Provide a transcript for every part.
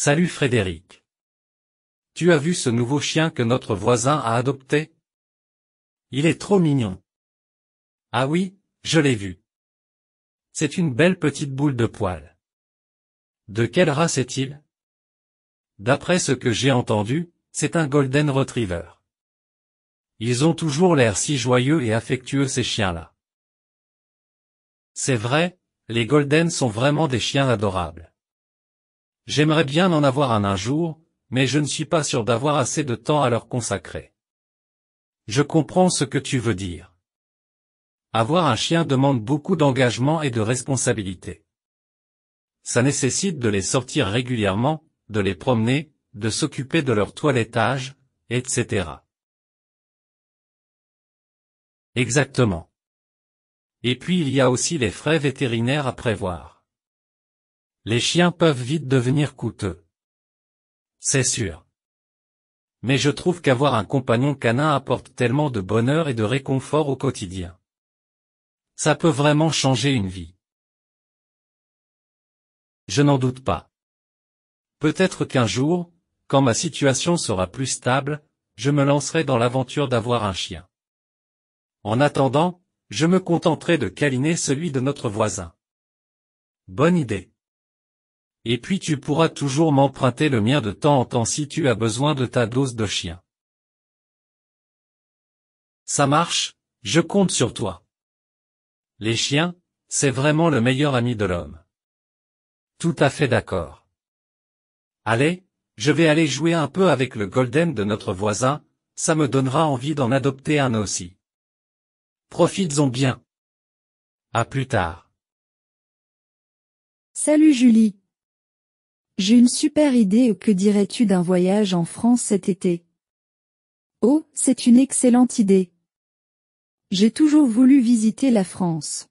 Salut Frédéric. Tu as vu ce nouveau chien que notre voisin a adopté? Il est trop mignon. Ah oui, je l'ai vu. C'est une belle petite boule de poils. De quelle race est-il? D'après ce que j'ai entendu, c'est un Golden Retriever. Ils ont toujours l'air si joyeux et affectueux ces chiens-là. C'est vrai, les Golden sont vraiment des chiens adorables. J'aimerais bien en avoir un jour, mais je ne suis pas sûr d'avoir assez de temps à leur consacrer. Je comprends ce que tu veux dire. Avoir un chien demande beaucoup d'engagement et de responsabilité. Ça nécessite de les sortir régulièrement, de les promener, de s'occuper de leur toilettage, etc. Exactement. Et puis il y a aussi les frais vétérinaires à prévoir. Les chiens peuvent vite devenir coûteux. C'est sûr. Mais je trouve qu'avoir un compagnon canin apporte tellement de bonheur et de réconfort au quotidien. Ça peut vraiment changer une vie. Je n'en doute pas. Peut-être qu'un jour, quand ma situation sera plus stable, je me lancerai dans l'aventure d'avoir un chien. En attendant, je me contenterai de câliner celui de notre voisin. Bonne idée. Et puis tu pourras toujours m'emprunter le mien de temps en temps si tu as besoin de ta dose de chien. Ça marche, je compte sur toi. Les chiens, c'est vraiment le meilleur ami de l'homme. Tout à fait d'accord. Allez, je vais aller jouer un peu avec le Golden de notre voisin, ça me donnera envie d'en adopter un aussi. Profites-en bien. À plus tard. Salut Julie. J'ai une super idée, que dirais-tu d'un voyage en France cet été? Oh, c'est une excellente idée. J'ai toujours voulu visiter la France.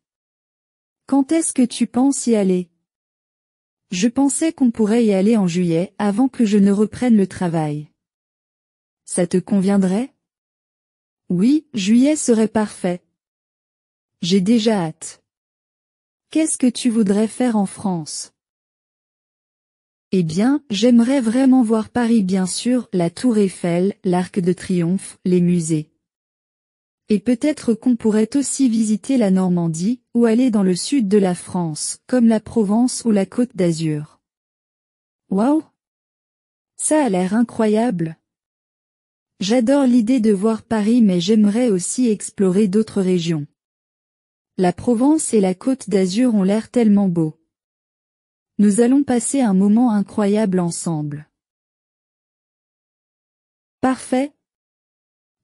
Quand est-ce que tu penses y aller? Je pensais qu'on pourrait y aller en juillet, avant que je ne reprenne le travail. Ça te conviendrait? Oui, juillet serait parfait. J'ai déjà hâte. Qu'est-ce que tu voudrais faire en France? Eh bien, j'aimerais vraiment voir Paris bien sûr, la Tour Eiffel, l'Arc de Triomphe, les musées. Et peut-être qu'on pourrait aussi visiter la Normandie, ou aller dans le sud de la France, comme la Provence ou la Côte d'Azur. Waouh! Ça a l'air incroyable. J'adore l'idée de voir Paris, mais j'aimerais aussi explorer d'autres régions. La Provence et la Côte d'Azur ont l'air tellement beaux. Nous allons passer un moment incroyable ensemble. Parfait.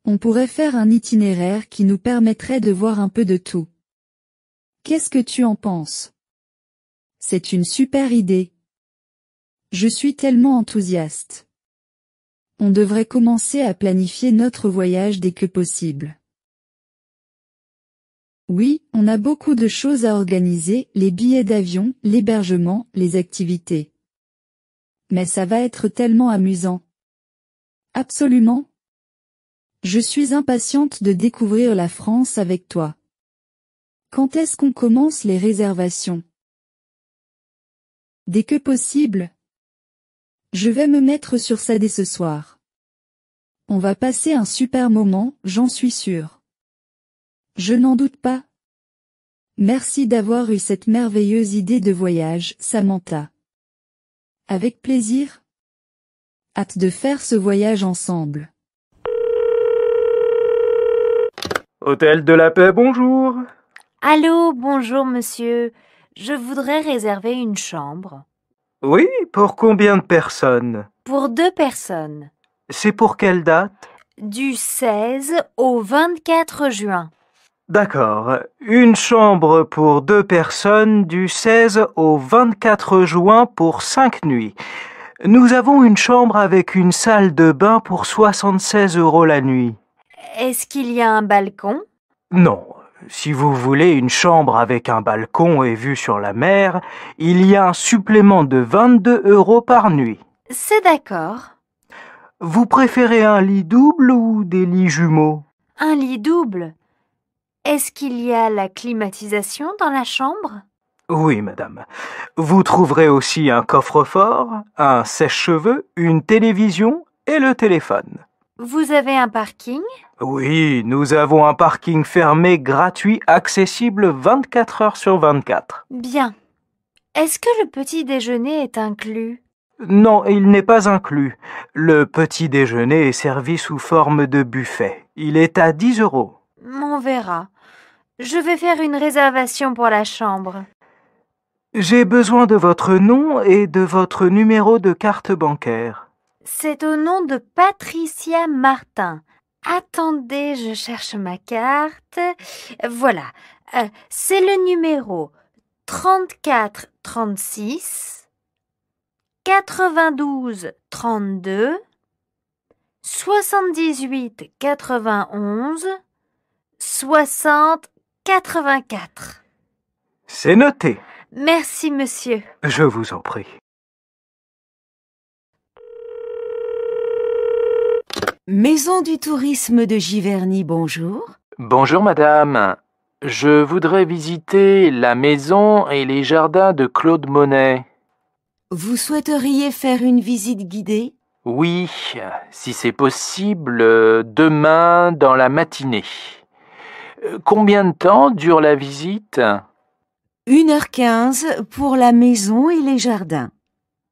On pourrait faire un itinéraire qui nous permettrait de voir un peu de tout. Qu'est-ce que tu en penses? C'est une super idée. Je suis tellement enthousiaste. On devrait commencer à planifier notre voyage dès que possible. Oui, on a beaucoup de choses à organiser, les billets d'avion, l'hébergement, les activités. Mais ça va être tellement amusant. Absolument. Je suis impatiente de découvrir la France avec toi. Quand est-ce qu'on commence les réservations? Dès que possible. Je vais me mettre sur ça dès ce soir. On va passer un super moment, j'en suis sûre. Je n'en doute pas. Merci d'avoir eu cette merveilleuse idée de voyage, Samantha. Avec plaisir. Hâte de faire ce voyage ensemble. Hôtel de la Paix, bonjour. Allô, bonjour monsieur. Je voudrais réserver une chambre. Oui, pour combien de personnes? Pour 2 personnes. C'est pour quelle date? Du 16 au 24 juin. D'accord. Une chambre pour 2 personnes du 16 au 24 juin pour 5 nuits. Nous avons une chambre avec une salle de bain pour 76 € la nuit. Est-ce qu'il y a un balcon? Non. Si vous voulez une chambre avec un balcon et vue sur la mer, il y a un supplément de 22 € par nuit. C'est d'accord. Vous préférez un lit double ou des lits jumeaux? Un lit double. Est-ce qu'il y a la climatisation dans la chambre? Oui, madame. Vous trouverez aussi un coffre-fort, un sèche-cheveux, une télévision et le téléphone. Vous avez un parking? Oui, nous avons un parking fermé gratuit accessible 24 heures sur 24. Bien. Est-ce que le petit déjeuner est inclus? Non, il n'est pas inclus. Le petit déjeuner est servi sous forme de buffet. Il est à 10 euros. On verra. Je vais faire une réservation pour la chambre. J'ai besoin de votre nom et de votre numéro de carte bancaire. C'est au nom de Patricia Martin. Attendez, je cherche ma carte. Voilà. C'est le numéro 34 36 92 32 78 91 60 84. C'est noté. Merci, monsieur. Je vous en prie. Maison du tourisme de Giverny, bonjour. Bonjour madame. Je voudrais visiter la maison et les jardins de Claude Monet. Vous souhaiteriez faire une visite guidée? Oui, si c'est possible, demain dans la matinée. Combien de temps dure la visite? 1h15 pour la maison et les jardins.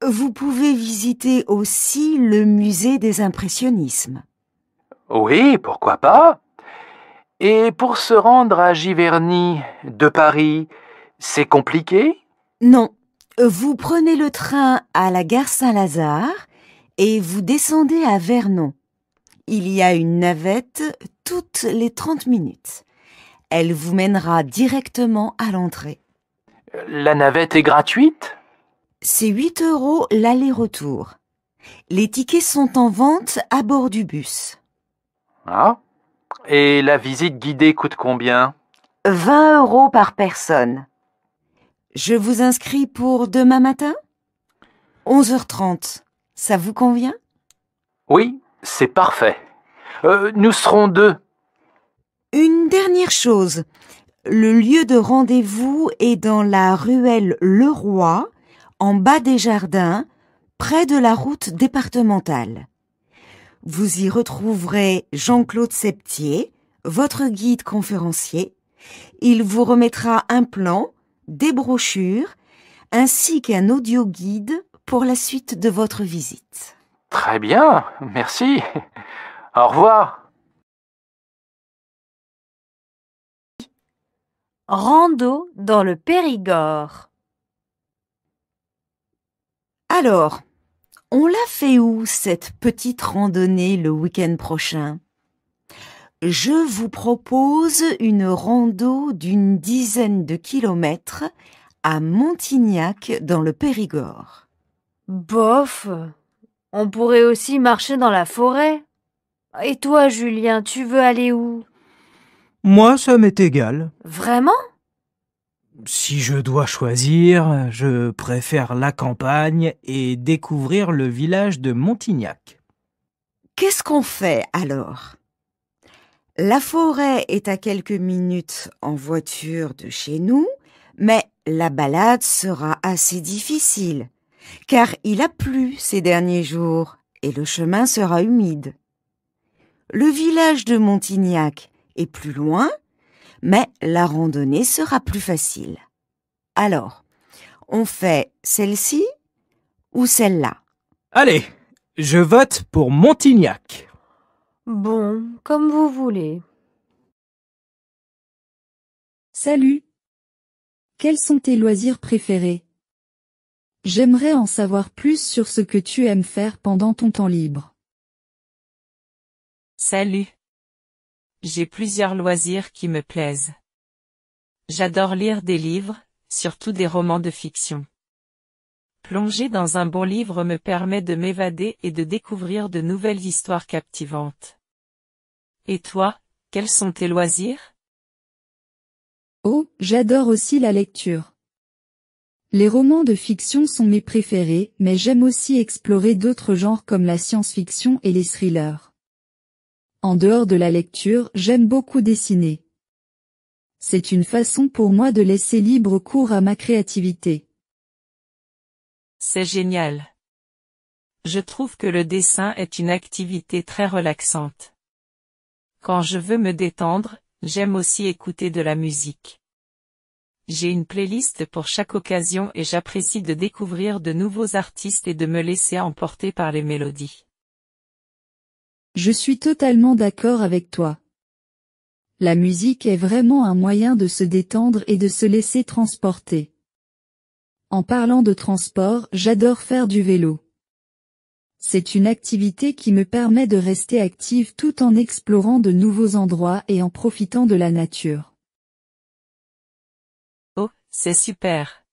Vous pouvez visiter aussi le musée des impressionnismes. Oui, pourquoi pas? Et pour se rendre à Giverny, de Paris, c'est compliqué? Non, vous prenez le train à la gare Saint-Lazare et vous descendez à Vernon. Il y a une navette toutes les 30 minutes. Elle vous mènera directement à l'entrée. La navette est gratuite? C'est 8 € l'aller-retour. Les tickets sont en vente à bord du bus. Ah. Et la visite guidée coûte combien? 20 € par personne. Je vous inscris pour demain matin? 11h30. Ça vous convient? Oui, c'est parfait. Nous serons 2. Une dernière chose. Le lieu de rendez-vous est dans la ruelle Leroy, en bas des jardins, près de la route départementale. Vous y retrouverez Jean-Claude Septier, votre guide conférencier. Il vous remettra un plan, des brochures, ainsi qu'un audio-guide pour la suite de votre visite. Très bien, merci. Au revoir. Rando dans le Périgord. Alors, on l'a fait où cette petite randonnée le week-end prochain? Je vous propose une rando d'une dizaine de kilomètres à Montignac dans le Périgord. Bof, on pourrait aussi marcher dans la forêt. Et toi, Julien, tu veux aller où? Moi, ça m'est égal. Vraiment? Si je dois choisir, je préfère la campagne et découvrir le village de Montignac. Qu'est-ce qu'on fait alors? La forêt est à quelques minutes en voiture de chez nous, mais la balade sera assez difficile, car il a plu ces derniers jours et le chemin sera humide. Le village de Montignac est plus loin, mais la randonnée sera plus facile. Alors, on fait celle-ci ou celle-là? Allez, je vote pour Montignac. Bon, comme vous voulez. Salut. Quels sont tes loisirs préférés? J'aimerais en savoir plus sur ce que tu aimes faire pendant ton temps libre. Salut. J'ai plusieurs loisirs qui me plaisent. J'adore lire des livres, surtout des romans de fiction. Plonger dans un bon livre me permet de m'évader et de découvrir de nouvelles histoires captivantes. Et toi, quels sont tes loisirs? Oh, j'adore aussi la lecture. Les romans de fiction sont mes préférés, mais j'aime aussi explorer d'autres genres comme la science-fiction et les thrillers. En dehors de la lecture, j'aime beaucoup dessiner. C'est une façon pour moi de laisser libre cours à ma créativité. C'est génial. Je trouve que le dessin est une activité très relaxante. Quand je veux me détendre, j'aime aussi écouter de la musique. J'ai une playlist pour chaque occasion et j'apprécie de découvrir de nouveaux artistes et de me laisser emporter par les mélodies. Je suis totalement d'accord avec toi. La musique est vraiment un moyen de se détendre et de se laisser transporter. En parlant de transport, j'adore faire du vélo. C'est une activité qui me permet de rester active tout en explorant de nouveaux endroits et en profitant de la nature. Oh, c'est super.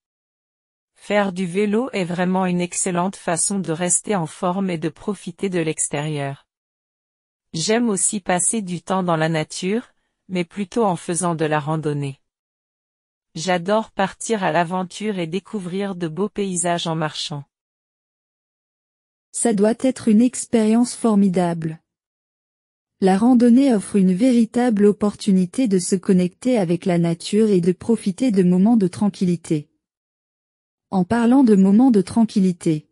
Faire du vélo est vraiment une excellente façon de rester en forme et de profiter de l'extérieur. J'aime aussi passer du temps dans la nature, mais plutôt en faisant de la randonnée. J'adore partir à l'aventure et découvrir de beaux paysages en marchant. Ça doit être une expérience formidable. La randonnée offre une véritable opportunité de se connecter avec la nature et de profiter de moments de tranquillité. En parlant de moments de tranquillité,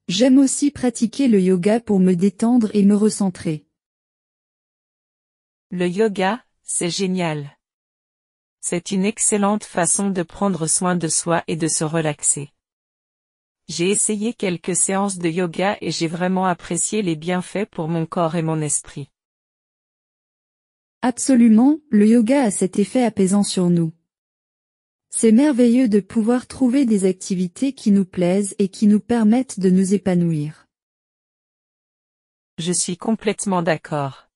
j'aime aussi pratiquer le yoga pour me détendre et me recentrer. Le yoga, c'est génial. C'est une excellente façon de prendre soin de soi et de se relaxer. J'ai essayé quelques séances de yoga et j'ai vraiment apprécié les bienfaits pour mon corps et mon esprit. Absolument, le yoga a cet effet apaisant sur nous. C'est merveilleux de pouvoir trouver des activités qui nous plaisent et qui nous permettent de nous épanouir. Je suis complètement d'accord.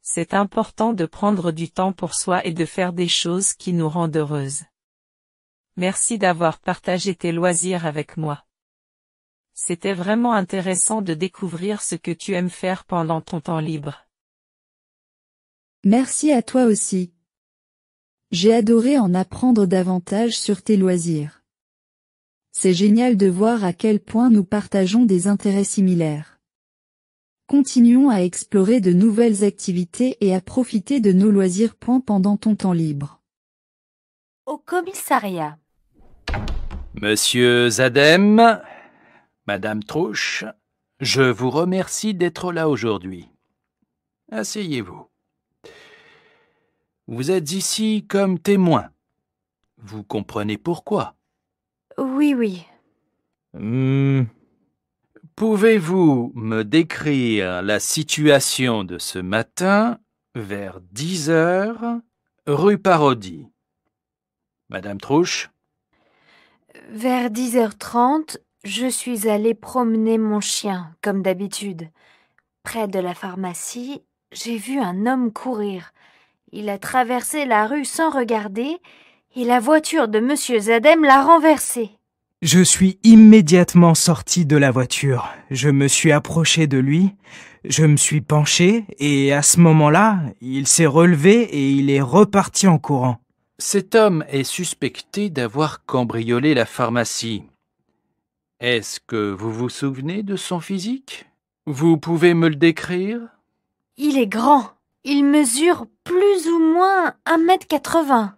C'est important de prendre du temps pour soi et de faire des choses qui nous rendent heureuses. Merci d'avoir partagé tes loisirs avec moi. C'était vraiment intéressant de découvrir ce que tu aimes faire pendant ton temps libre. Merci à toi aussi. J'ai adoré en apprendre davantage sur tes loisirs. C'est génial de voir à quel point nous partageons des intérêts similaires. Continuons à explorer de nouvelles activités et à profiter de nos loisirs. Pendant ton temps libre. Au commissariat. Monsieur Zadem, Madame Trouche, je vous remercie d'être là aujourd'hui. Asseyez-vous. Vous êtes ici comme témoin. Vous comprenez pourquoi? Oui. Pouvez-vous me décrire la situation de ce matin vers 10 heures, rue Parodie? Madame Trouche? Vers 10h30, je suis allée promener mon chien, comme d'habitude. Près de la pharmacie, j'ai vu un homme courir. Il a traversé la rue sans regarder, et la voiture de Monsieur Zadem l'a renversé. Je suis immédiatement sorti de la voiture. Je me suis approché de lui, je me suis penché, et à ce moment-là, il s'est relevé et il est reparti en courant. Cet homme est suspecté d'avoir cambriolé la pharmacie. Est-ce que vous vous souvenez de son physique? Vous pouvez me le décrire? Il est grand. Il mesure plus ou moins 1m80.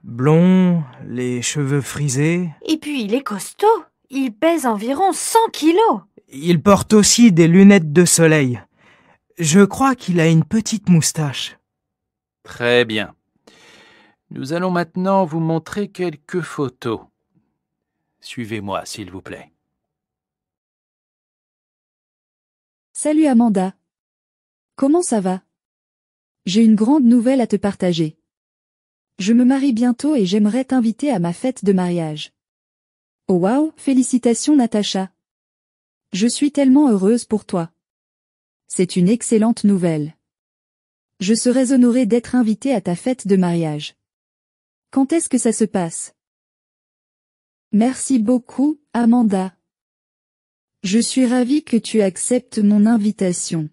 Blond, les cheveux frisés. Et puis il est costaud. Il pèse environ 100 kilos. Il porte aussi des lunettes de soleil. Je crois qu'il a une petite moustache. Très bien. Nous allons maintenant vous montrer quelques photos. Suivez-moi, s'il vous plaît. Salut Amanda. Comment ça va? J'ai une grande nouvelle à te partager. Je me marie bientôt et j'aimerais t'inviter à ma fête de mariage. Oh waouh, félicitations Natacha. Je suis tellement heureuse pour toi. C'est une excellente nouvelle. Je serais honorée d'être invitée à ta fête de mariage. Quand est-ce que ça se passe? Merci beaucoup, Amanda. Je suis ravie que tu acceptes mon invitation.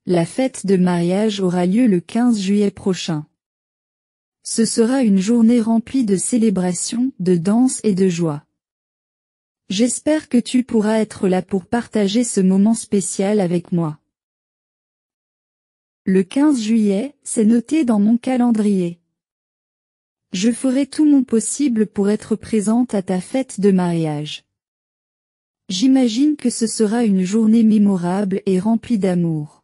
La fête de mariage aura lieu le 15 juillet prochain. Ce sera une journée remplie de célébrations, de danse et de joie. J'espère que tu pourras être là pour partager ce moment spécial avec moi. Le 15 juillet, c'est noté dans mon calendrier. Je ferai tout mon possible pour être présente à ta fête de mariage. J'imagine que ce sera une journée mémorable et remplie d'amour.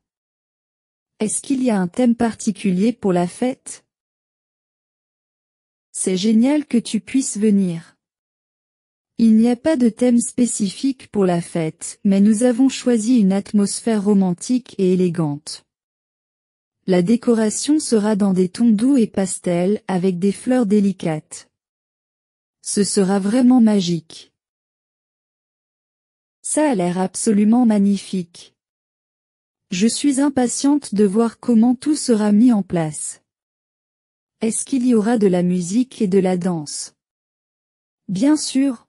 Est-ce qu'il y a un thème particulier pour la fête? C'est génial que tu puisses venir. Il n'y a pas de thème spécifique pour la fête, mais nous avons choisi une atmosphère romantique et élégante. La décoration sera dans des tons doux et pastels avec des fleurs délicates. Ce sera vraiment magique. Ça a l'air absolument magnifique. Je suis impatiente de voir comment tout sera mis en place. Est-ce qu'il y aura de la musique et de la danse? Bien sûr.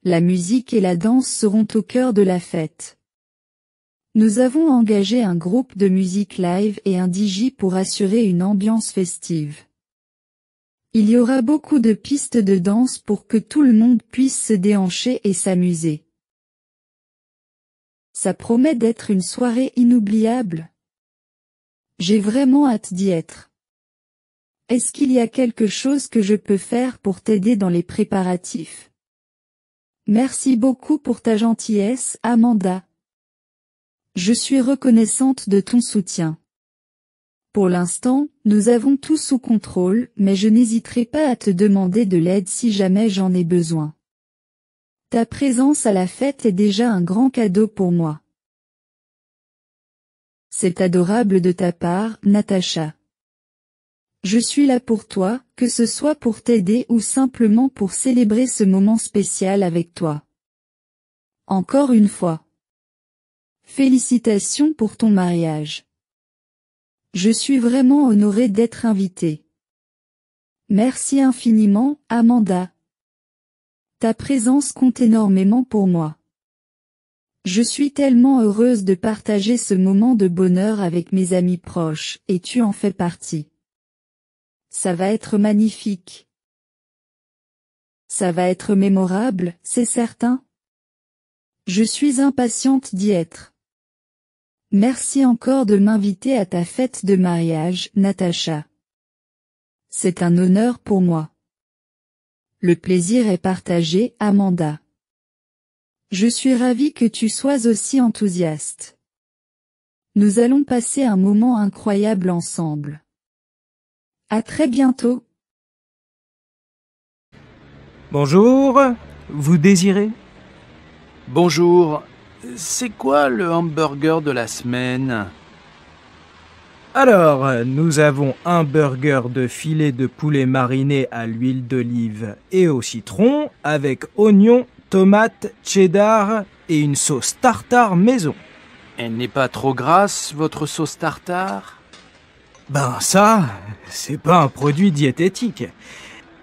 La musique et la danse seront au cœur de la fête. Nous avons engagé un groupe de musique live et un DJ pour assurer une ambiance festive. Il y aura beaucoup de pistes de danse pour que tout le monde puisse se déhancher et s'amuser. Ça promet d'être une soirée inoubliable. J'ai vraiment hâte d'y être. Est-ce qu'il y a quelque chose que je peux faire pour t'aider dans les préparatifs? Merci beaucoup pour ta gentillesse, Amanda. Je suis reconnaissante de ton soutien. Pour l'instant, nous avons tout sous contrôle, mais je n'hésiterai pas à te demander de l'aide si jamais j'en ai besoin. Ta présence à la fête est déjà un grand cadeau pour moi. C'est adorable de ta part, Natacha. Je suis là pour toi, que ce soit pour t'aider ou simplement pour célébrer ce moment spécial avec toi. Encore une fois. Félicitations pour ton mariage. Je suis vraiment honorée d'être invitée. Merci infiniment, Amanda. Ta présence compte énormément pour moi. Je suis tellement heureuse de partager ce moment de bonheur avec mes amis proches, et tu en fais partie. Ça va être magnifique. Ça va être mémorable, c'est certain. Je suis impatiente d'y être. Merci encore de m'inviter à ta fête de mariage, Natacha. C'est un honneur pour moi. Le plaisir est partagé, Amanda. Je suis ravie que tu sois aussi enthousiaste. Nous allons passer un moment incroyable ensemble. À très bientôt. Bonjour, vous désirez? Bonjour, c'est quoi le hamburger de la semaine? Alors, nous avons un burger de filet de poulet mariné à l'huile d'olive et au citron, avec oignons, tomates, cheddar et une sauce tartare maison. Elle n'est pas trop grasse, votre sauce tartare? Ben ça, c'est pas un produit diététique.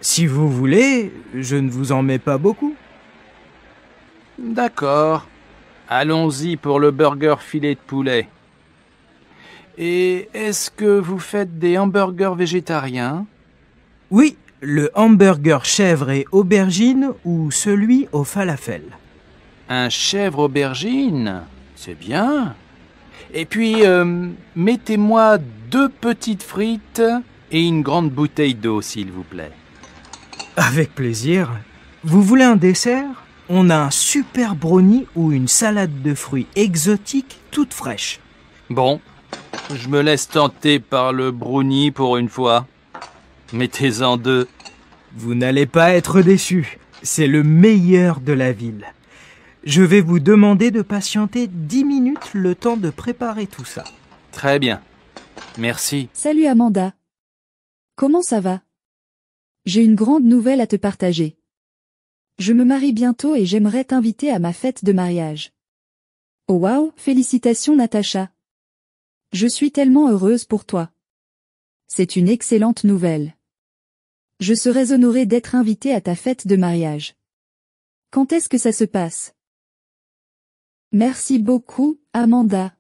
Si vous voulez, je ne vous en mets pas beaucoup. D'accord. Allons-y pour le burger filet de poulet. Et est-ce que vous faites des hamburgers végétariens? Oui, le hamburger chèvre et aubergine ou celui au falafel. Un chèvre aubergine? C'est bien. Et puis, mettez-moi 2 petites frites et une grande bouteille d'eau, s'il vous plaît. Avec plaisir. Vous voulez un dessert? On a un super brownie ou une salade de fruits exotiques toute fraîche. Bon, je me laisse tenter par le brownie pour une fois. Mettez-en 2. Vous n'allez pas être déçus. C'est le meilleur de la ville. Je vais vous demander de patienter 10 minutes le temps de préparer tout ça. Très bien. Merci. Salut Amanda. Comment ça va? J'ai une grande nouvelle à te partager. Je me marie bientôt et j'aimerais t'inviter à ma fête de mariage. Oh waouh, félicitations Natacha. Je suis tellement heureuse pour toi. C'est une excellente nouvelle. Je serais honorée d'être invitée à ta fête de mariage. Quand est-ce que ça se passe? Merci beaucoup, Amanda.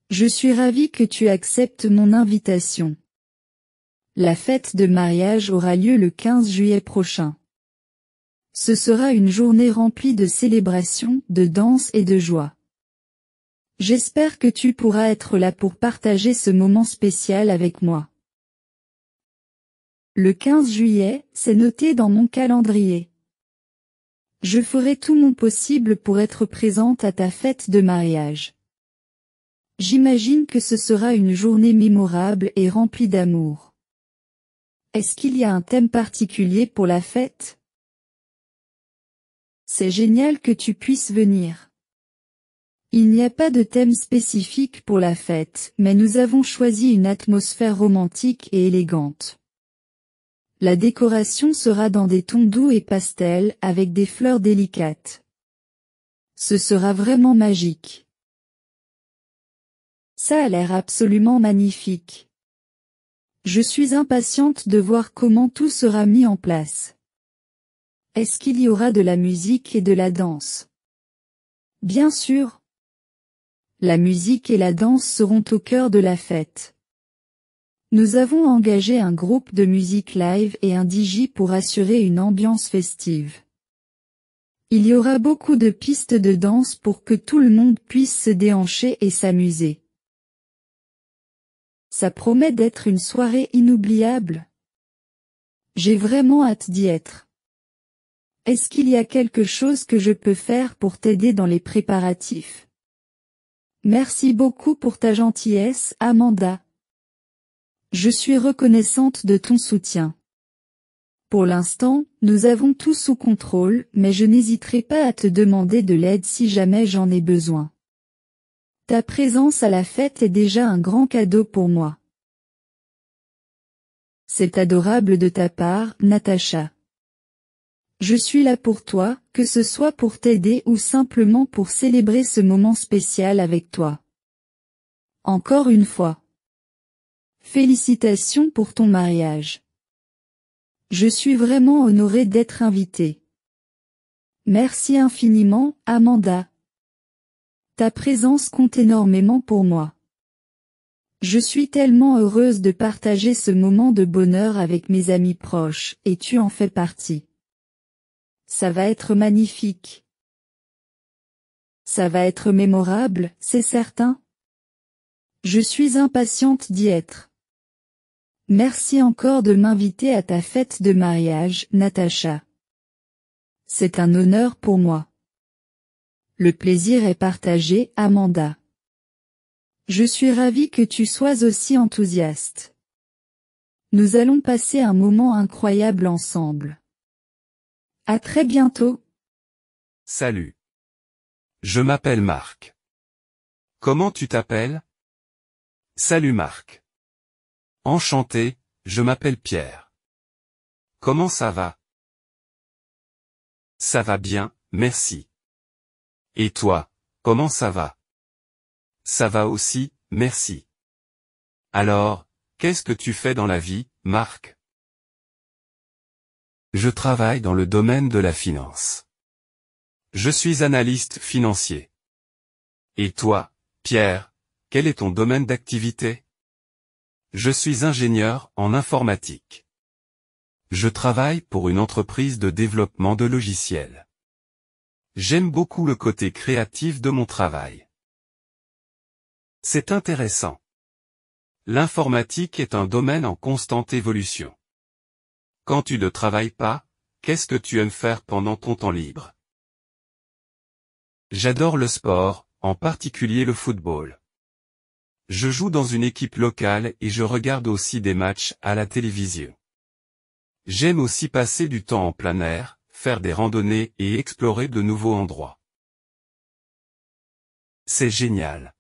Je suis ravie que tu acceptes mon invitation. La fête de mariage aura lieu le 15 juillet prochain. Ce sera une journée remplie de célébrations, de danse et de joie. J'espère que tu pourras être là pour partager ce moment spécial avec moi. Le 15 juillet, c'est noté dans mon calendrier. Je ferai tout mon possible pour être présente à ta fête de mariage. J'imagine que ce sera une journée mémorable et remplie d'amour. Est-ce qu'il y a un thème particulier pour la fête? C'est génial que tu puisses venir. Il n'y a pas de thème spécifique pour la fête, mais nous avons choisi une atmosphère romantique et élégante. La décoration sera dans des tons doux et pastels avec des fleurs délicates. Ce sera vraiment magique. Ça a l'air absolument magnifique. Je suis impatiente de voir comment tout sera mis en place. Est-ce qu'il y aura de la musique et de la danse? Bien sûr. La musique et la danse seront au cœur de la fête. Nous avons engagé un groupe de musique live et un DJ pour assurer une ambiance festive. Il y aura beaucoup de pistes de danse pour que tout le monde puisse se déhancher et s'amuser. Ça promet d'être une soirée inoubliable. J'ai vraiment hâte d'y être. Est-ce qu'il y a quelque chose que je peux faire pour t'aider dans les préparatifs? Merci beaucoup pour ta gentillesse, Amanda. Je suis reconnaissante de ton soutien. Pour l'instant, nous avons tout sous contrôle, mais je n'hésiterai pas à te demander de l'aide si jamais j'en ai besoin. Ta présence à la fête est déjà un grand cadeau pour moi. C'est adorable de ta part, Natacha. Je suis là pour toi, que ce soit pour t'aider ou simplement pour célébrer ce moment spécial avec toi. Encore une fois. Félicitations pour ton mariage. Je suis vraiment honorée d'être invitée. Merci infiniment, Amanda. Ta présence compte énormément pour moi. Je suis tellement heureuse de partager ce moment de bonheur avec mes amis proches, et tu en fais partie. Ça va être magnifique. Ça va être mémorable, c'est certain. Je suis impatiente d'y être. Merci encore de m'inviter à ta fête de mariage, Natacha. C'est un honneur pour moi. Le plaisir est partagé, Amanda. Je suis ravie que tu sois aussi enthousiaste. Nous allons passer un moment incroyable ensemble. À très bientôt. Salut. Je m'appelle Marc. Comment tu t'appelles? Salut Marc. Enchanté, je m'appelle Pierre. Comment ça va? Ça va bien, merci. Et toi, comment ça va? Ça va aussi, merci. Alors, qu'est-ce que tu fais dans la vie, Marc? Je travaille dans le domaine de la finance. Je suis analyste financier. Et toi, Pierre, quel est ton domaine d'activité? Je suis ingénieur en informatique. Je travaille pour une entreprise de développement de logiciels. J'aime beaucoup le côté créatif de mon travail. C'est intéressant. L'informatique est un domaine en constante évolution. Quand tu ne travailles pas, qu'est-ce que tu aimes faire pendant ton temps libre? J'adore le sport, en particulier le football. Je joue dans une équipe locale et je regarde aussi des matchs à la télévision. J'aime aussi passer du temps en plein air, faire des randonnées et explorer de nouveaux endroits. C'est génial.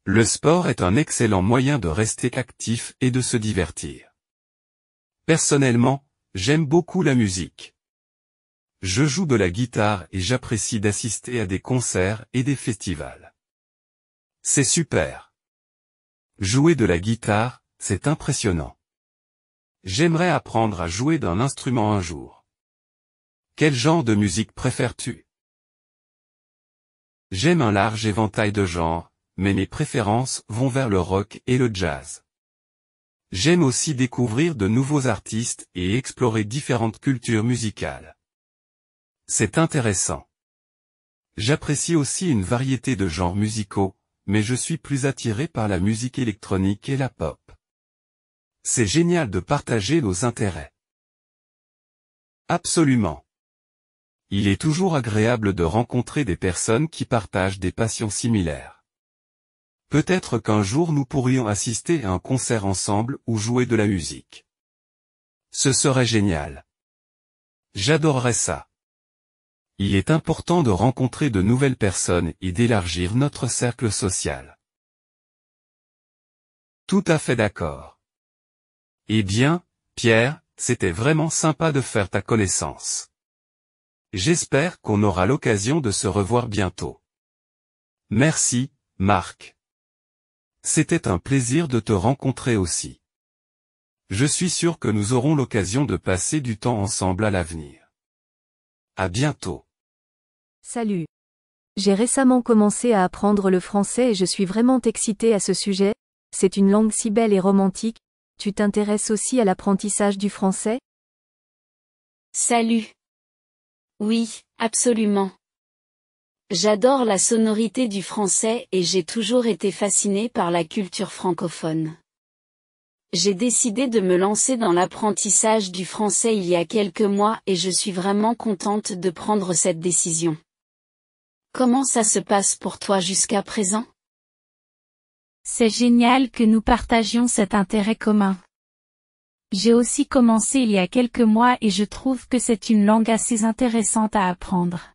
Le sport est un excellent moyen de rester actif et de se divertir. Personnellement, j'aime beaucoup la musique. Je joue de la guitare et j'apprécie d'assister à des concerts et des festivals. C'est super. Jouer de la guitare, c'est impressionnant. J'aimerais apprendre à jouer d'un instrument un jour. Quel genre de musique préfères-tu? J'aime un large éventail de genres, mais mes préférences vont vers le rock et le jazz. J'aime aussi découvrir de nouveaux artistes et explorer différentes cultures musicales. C'est intéressant. J'apprécie aussi une variété de genres musicaux, mais je suis plus attiré par la musique électronique et la pop. C'est génial de partager nos intérêts. Absolument. Il est toujours agréable de rencontrer des personnes qui partagent des passions similaires. Peut-être qu'un jour nous pourrions assister à un concert ensemble ou jouer de la musique. Ce serait génial. J'adorerais ça. Il est important de rencontrer de nouvelles personnes et d'élargir notre cercle social. Tout à fait d'accord. Eh bien, Pierre, c'était vraiment sympa de faire ta connaissance. J'espère qu'on aura l'occasion de se revoir bientôt. Merci, Marc. C'était un plaisir de te rencontrer aussi. Je suis sûr que nous aurons l'occasion de passer du temps ensemble à l'avenir. À bientôt. Salut. J'ai récemment commencé à apprendre le français et je suis vraiment excitée à ce sujet. C'est une langue si belle et romantique. Tu t'intéresses aussi à l'apprentissage du français? Salut. Oui, absolument. J'adore la sonorité du français et j'ai toujours été fascinée par la culture francophone. J'ai décidé de me lancer dans l'apprentissage du français il y a quelques mois et je suis vraiment contente de prendre cette décision. Comment ça se passe pour toi jusqu'à présent? C'est génial que nous partagions cet intérêt commun. J'ai aussi commencé il y a quelques mois et je trouve que c'est une langue assez intéressante à apprendre.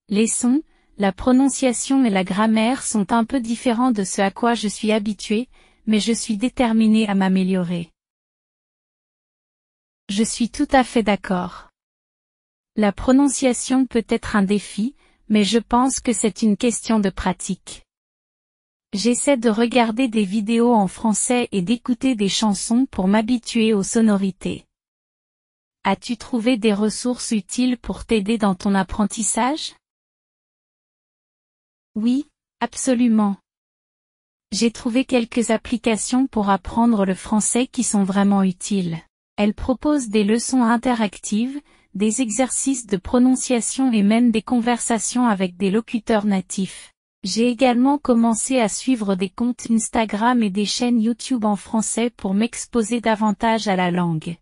Les sons, la prononciation et la grammaire sont un peu différents de ce à quoi je suis habituée, mais je suis déterminée à m'améliorer. Je suis tout à fait d'accord. La prononciation peut être un défi, mais je pense que c'est une question de pratique. J'essaie de regarder des vidéos en français et d'écouter des chansons pour m'habituer aux sonorités. As-tu trouvé des ressources utiles pour t'aider dans ton apprentissage? Oui, absolument. J'ai trouvé quelques applications pour apprendre le français qui sont vraiment utiles. Elles proposent des leçons interactives, des exercices de prononciation et même des conversations avec des locuteurs natifs. J'ai également commencé à suivre des comptes Instagram et des chaînes YouTube en français pour m'exposer davantage à la langue.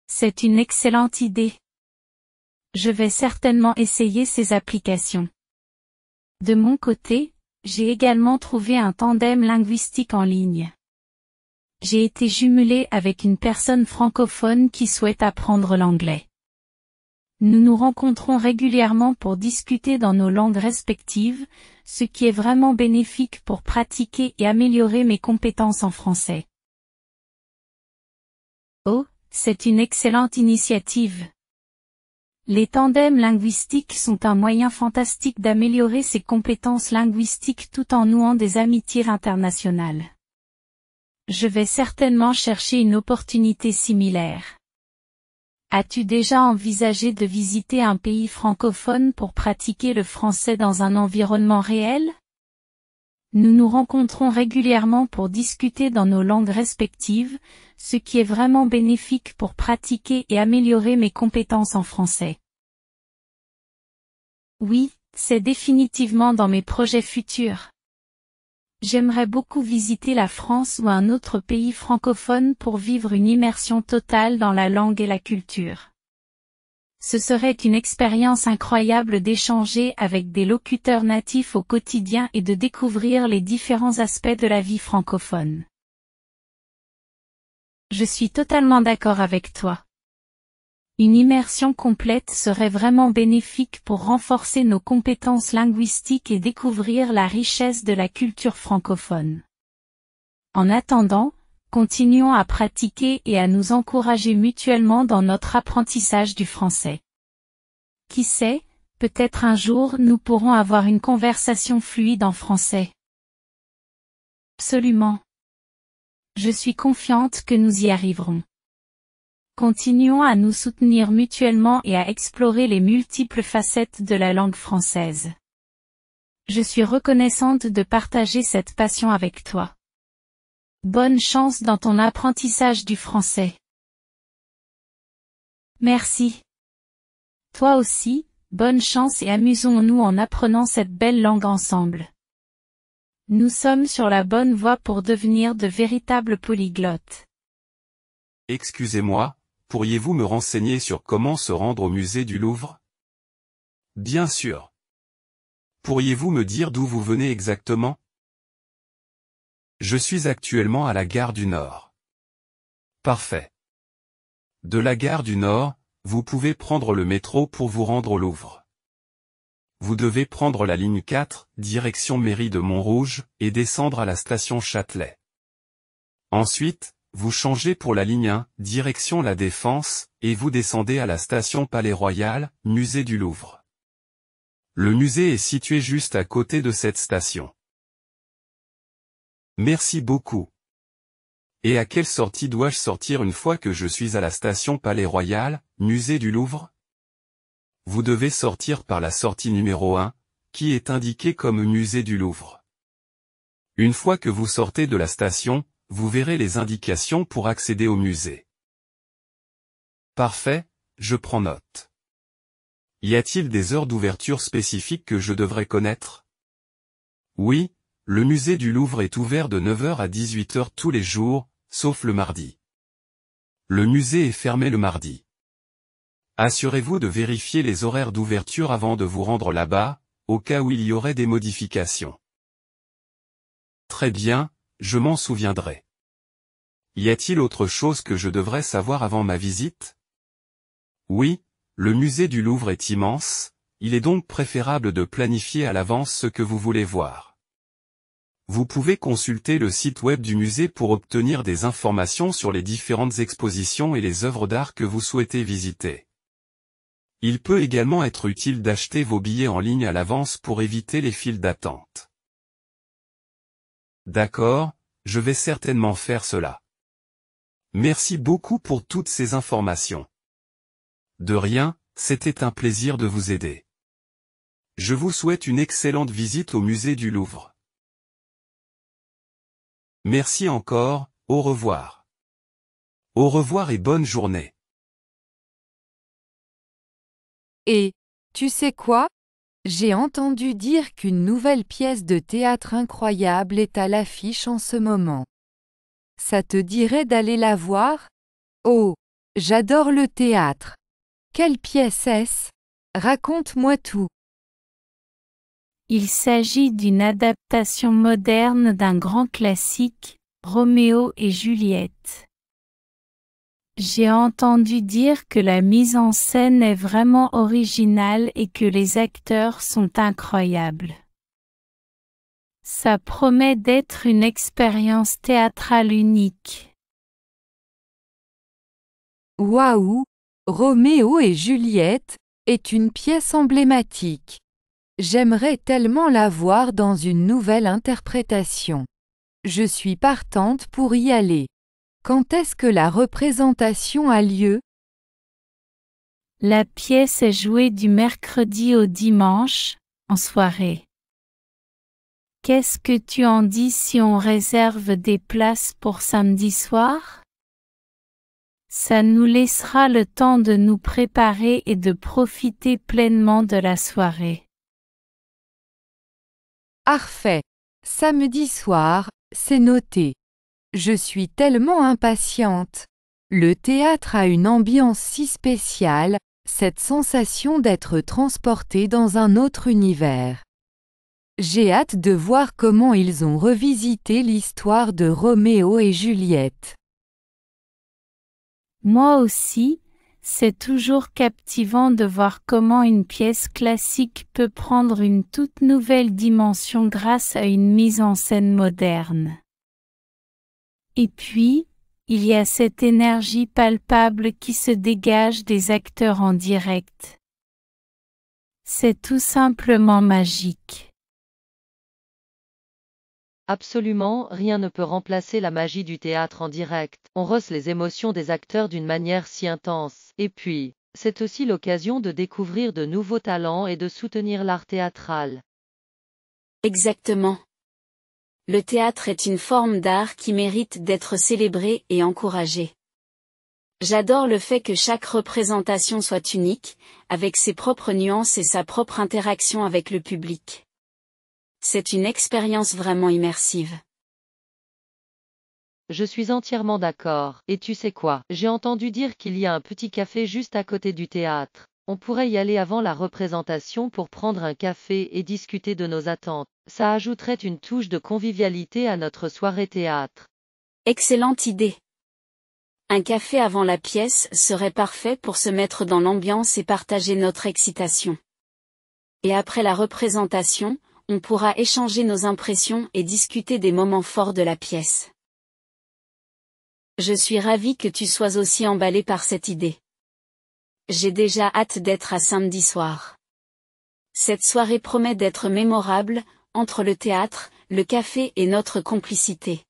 C'est une excellente idée. Je vais certainement essayer ces applications. De mon côté, j'ai également trouvé un tandem linguistique en ligne. J'ai été jumelée avec une personne francophone qui souhaite apprendre l'anglais. Nous nous rencontrons régulièrement pour discuter dans nos langues respectives, ce qui est vraiment bénéfique pour pratiquer et améliorer mes compétences en français. Oh, c'est une excellente initiative. Les tandems linguistiques sont un moyen fantastique d'améliorer ses compétences linguistiques tout en nouant des amitiés internationales. Je vais certainement chercher une opportunité similaire. As-tu déjà envisagé de visiter un pays francophone pour pratiquer le français dans un environnement réel? Nous nous rencontrons régulièrement pour discuter dans nos langues respectives, ce qui est vraiment bénéfique pour pratiquer et améliorer mes compétences en français. Oui, c'est définitivement dans mes projets futurs. J'aimerais beaucoup visiter la France ou un autre pays francophone pour vivre une immersion totale dans la langue et la culture. Ce serait une expérience incroyable d'échanger avec des locuteurs natifs au quotidien et de découvrir les différents aspects de la vie francophone. Je suis totalement d'accord avec toi. Une immersion complète serait vraiment bénéfique pour renforcer nos compétences linguistiques et découvrir la richesse de la culture francophone. En attendant, continuons à pratiquer et à nous encourager mutuellement dans notre apprentissage du français. Qui sait, peut-être un jour nous pourrons avoir une conversation fluide en français. Absolument. Je suis confiante que nous y arriverons. Continuons à nous soutenir mutuellement et à explorer les multiples facettes de la langue française. Je suis reconnaissante de partager cette passion avec toi. Bonne chance dans ton apprentissage du français. Merci. Toi aussi, Bonne chance et amusons-nous en apprenant cette belle langue ensemble. Nous sommes sur la bonne voie pour devenir de véritables polyglottes. Excusez-moi, pourriez-vous me renseigner sur comment se rendre au musée du Louvre? Bien sûr. Pourriez-vous me dire d'où vous venez exactement? Je suis actuellement à la gare du Nord. Parfait. De la gare du Nord, vous pouvez prendre le métro pour vous rendre au Louvre. Vous devez prendre la ligne 4, direction mairie de Montrouge, et descendre à la station Châtelet. Ensuite, vous changez pour la ligne 1, direction la Défense, et vous descendez à la station Palais-Royal, musée du Louvre. Le musée est situé juste à côté de cette station. Merci beaucoup. Et à quelle sortie dois-je sortir une fois que je suis à la station Palais-Royal, musée du Louvre? Vous devez sortir par la sortie numéro 1, qui est indiquée comme musée du Louvre. Une fois que vous sortez de la station, vous verrez les indications pour accéder au musée. Parfait, je prends note. Y a-t-il des heures d'ouverture spécifiques que je devrais connaître? Oui, le musée du Louvre est ouvert de 9h à 18h tous les jours, sauf le mardi. Le musée est fermé le mardi. Assurez-vous de vérifier les horaires d'ouverture avant de vous rendre là-bas, au cas où il y aurait des modifications. Très bien, je m'en souviendrai. Y a-t-il autre chose que je devrais savoir avant ma visite? Oui, le musée du Louvre est immense, il est donc préférable de planifier à l'avance ce que vous voulez voir. Vous pouvez consulter le site web du musée pour obtenir des informations sur les différentes expositions et les œuvres d'art que vous souhaitez visiter. Il peut également être utile d'acheter vos billets en ligne à l'avance pour éviter les files d'attente. D'accord, je vais certainement faire cela. Merci beaucoup pour toutes ces informations. De rien, c'était un plaisir de vous aider. Je vous souhaite une excellente visite au musée du Louvre. Merci encore, au revoir. Au revoir et bonne journée. Et, tu sais quoi? J'ai entendu dire qu'une nouvelle pièce de théâtre incroyable est à l'affiche en ce moment. Ça te dirait d'aller la voir? Oh, j'adore le théâtre. Quelle pièce est-ce? Raconte-moi tout. Il s'agit d'une adaptation moderne d'un grand classique, Roméo et Juliette. J'ai entendu dire que la mise en scène est vraiment originale et que les acteurs sont incroyables. Ça promet d'être une expérience théâtrale unique. Waouh! Roméo et Juliette est une pièce emblématique. J'aimerais tellement la voir dans une nouvelle interprétation. Je suis partante pour y aller. Quand est-ce que la représentation a lieu? La pièce est jouée du mercredi au dimanche, en soirée. Qu'est-ce que tu en dis si on réserve des places pour samedi soir? Ça nous laissera le temps de nous préparer et de profiter pleinement de la soirée. Parfait. Samedi soir, c'est noté. Je suis tellement impatiente. Le théâtre a une ambiance si spéciale, cette sensation d'être transporté dans un autre univers. J'ai hâte de voir comment ils ont revisité l'histoire de Roméo et Juliette. Moi aussi, c'est toujours captivant de voir comment une pièce classique peut prendre une toute nouvelle dimension grâce à une mise en scène moderne. Et puis, il y a cette énergie palpable qui se dégage des acteurs en direct. C'est tout simplement magique. Absolument, rien ne peut remplacer la magie du théâtre en direct. On ressent les émotions des acteurs d'une manière si intense. Et puis, c'est aussi l'occasion de découvrir de nouveaux talents et de soutenir l'art théâtral. Exactement. Le théâtre est une forme d'art qui mérite d'être célébrée et encouragée. J'adore le fait que chaque représentation soit unique, avec ses propres nuances et sa propre interaction avec le public. C'est une expérience vraiment immersive. Je suis entièrement d'accord. Et tu sais quoi? J'ai entendu dire qu'il y a un petit café juste à côté du théâtre. On pourrait y aller avant la représentation pour prendre un café et discuter de nos attentes. Ça ajouterait une touche de convivialité à notre soirée théâtre. Excellente idée. Un café avant la pièce serait parfait pour se mettre dans l'ambiance et partager notre excitation. Et après la représentation, on pourra échanger nos impressions et discuter des moments forts de la pièce. Je suis ravie que tu sois aussi emballé par cette idée. J'ai déjà hâte d'être à samedi soir. Cette soirée promet d'être mémorable, entre le théâtre, le café et notre complicité.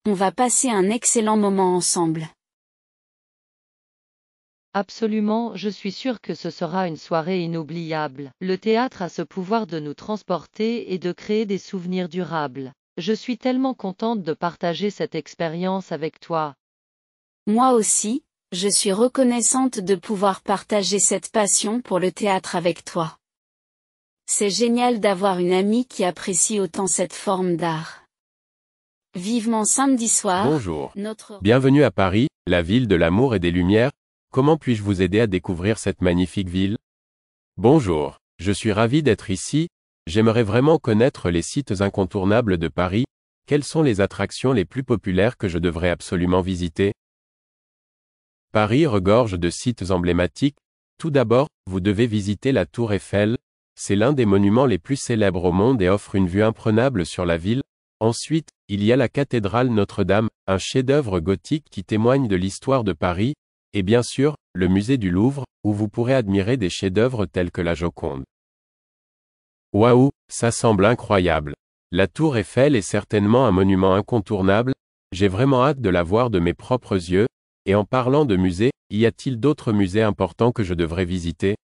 On va passer un excellent moment ensemble. Absolument, je suis sûre que ce sera une soirée inoubliable. Le théâtre a ce pouvoir de nous transporter et de créer des souvenirs durables. Je suis tellement contente de partager cette expérience avec toi. Moi aussi, je suis reconnaissante de pouvoir partager cette passion pour le théâtre avec toi. C'est génial d'avoir une amie qui apprécie autant cette forme d'art. Vivement samedi soir. Bonjour. Bienvenue à Paris, la ville de l'amour et des lumières. Comment puis-je vous aider à découvrir cette magnifique ville? Bonjour. Je suis ravi d'être ici. J'aimerais vraiment connaître les sites incontournables de Paris. Quelles sont les attractions les plus populaires que je devrais absolument visiter? Paris regorge de sites emblématiques. Tout d'abord, vous devez visiter la Tour Eiffel. C'est l'un des monuments les plus célèbres au monde et offre une vue imprenable sur la ville. Ensuite, il y a la cathédrale Notre-Dame, un chef-d'œuvre gothique qui témoigne de l'histoire de Paris, et bien sûr, le musée du Louvre, où vous pourrez admirer des chefs-d'œuvre tels que la Joconde. Waouh, ça semble incroyable. La Tour Eiffel est certainement un monument incontournable, j'ai vraiment hâte de la voir de mes propres yeux, et en parlant de musées, y a-t-il d'autres musées importants que je devrais visiter?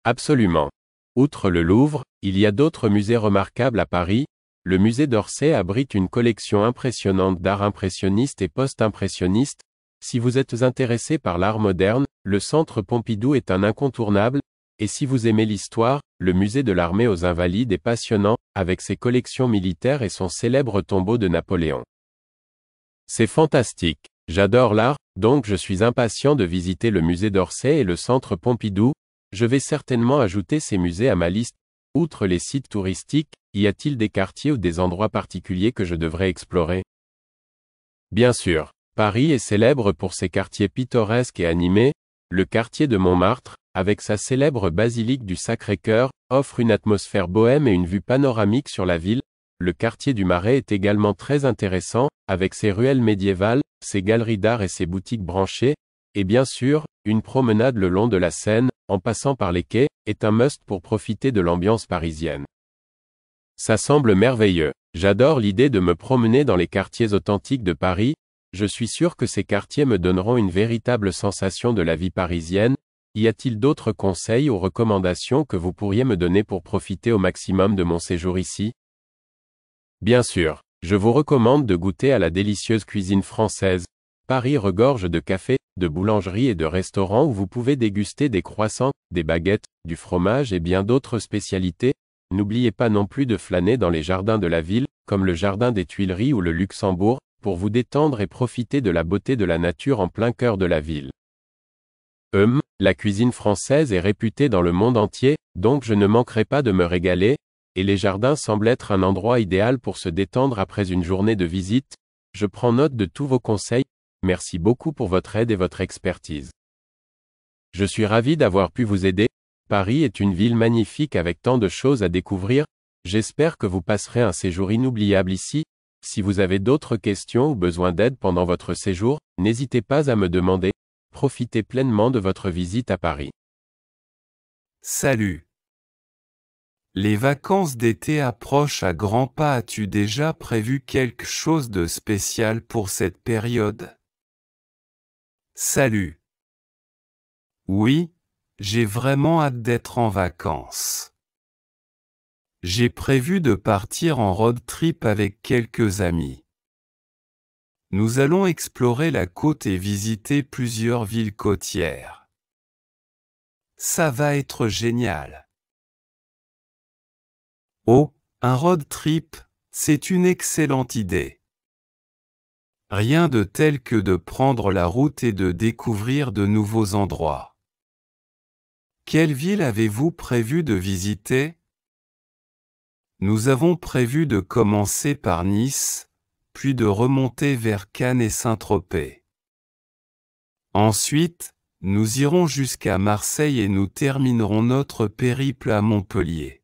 Absolument. Outre le Louvre, il y a d'autres musées remarquables à Paris. Le musée d'Orsay abrite une collection impressionnante d'art impressionniste et post-impressionniste. Si vous êtes intéressé par l'art moderne, le centre Pompidou est un incontournable, et si vous aimez l'histoire, le musée de l'armée aux Invalides est passionnant, avec ses collections militaires et son célèbre tombeau de Napoléon. C'est fantastique. J'adore l'art, donc je suis impatient de visiter le musée d'Orsay et le centre Pompidou. Je vais certainement ajouter ces musées à ma liste. Outre les sites touristiques, y a-t-il des quartiers ou des endroits particuliers que je devrais explorer? Bien sûr, Paris est célèbre pour ses quartiers pittoresques et animés. Le quartier de Montmartre, avec sa célèbre basilique du Sacré-Cœur, offre une atmosphère bohème et une vue panoramique sur la ville. Le quartier du Marais est également très intéressant, avec ses ruelles médiévales, ses galeries d'art et ses boutiques branchées. Et bien sûr, une promenade le long de la Seine, en passant par les quais, est un must pour profiter de l'ambiance parisienne. Ça semble merveilleux. J'adore l'idée de me promener dans les quartiers authentiques de Paris. Je suis sûr que ces quartiers me donneront une véritable sensation de la vie parisienne. Y a-t-il d'autres conseils ou recommandations que vous pourriez me donner pour profiter au maximum de mon séjour ici? Bien sûr, je vous recommande de goûter à la délicieuse cuisine française. Paris regorge de cafés, de boulangeries et de restaurants où vous pouvez déguster des croissants, des baguettes, du fromage et bien d'autres spécialités. N'oubliez pas non plus de flâner dans les jardins de la ville, comme le jardin des Tuileries ou le Luxembourg, pour vous détendre et profiter de la beauté de la nature en plein cœur de la ville. La cuisine française est réputée dans le monde entier, donc je ne manquerai pas de me régaler, et les jardins semblent être un endroit idéal pour se détendre après une journée de visite. Je prends note de tous vos conseils. Merci beaucoup pour votre aide et votre expertise. Je suis ravi d'avoir pu vous aider. Paris est une ville magnifique avec tant de choses à découvrir. J'espère que vous passerez un séjour inoubliable ici. Si vous avez d'autres questions ou besoin d'aide pendant votre séjour, n'hésitez pas à me demander. Profitez pleinement de votre visite à Paris. Salut. Les vacances d'été approchent à grands pas. As-tu déjà prévu quelque chose de spécial pour cette période? Salut. Oui, j'ai vraiment hâte d'être en vacances. J'ai prévu de partir en road trip avec quelques amis. Nous allons explorer la côte et visiter plusieurs villes côtières. Ça va être génial. Oh, un road trip, c'est une excellente idée. Rien de tel que de prendre la route et de découvrir de nouveaux endroits. Quelle ville avez-vous prévu de visiter? Nous avons prévu de commencer par Nice, puis de remonter vers Cannes et Saint-Tropez. Ensuite, nous irons jusqu'à Marseille et nous terminerons notre périple à Montpellier.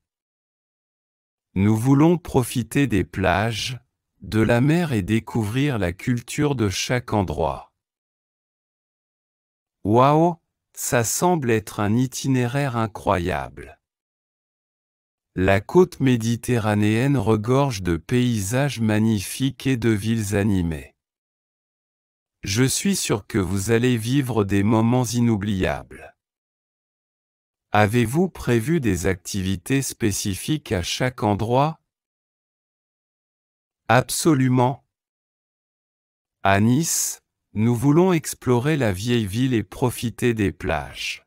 Nous voulons profiter des plages, de la mer et découvrir la culture de chaque endroit. Waouh, ça semble être un itinéraire incroyable. La côte méditerranéenne regorge de paysages magnifiques et de villes animées. Je suis sûr que vous allez vivre des moments inoubliables. Avez-vous prévu des activités spécifiques à chaque endroit? Absolument. À Nice, nous voulons explorer la vieille ville et profiter des plages.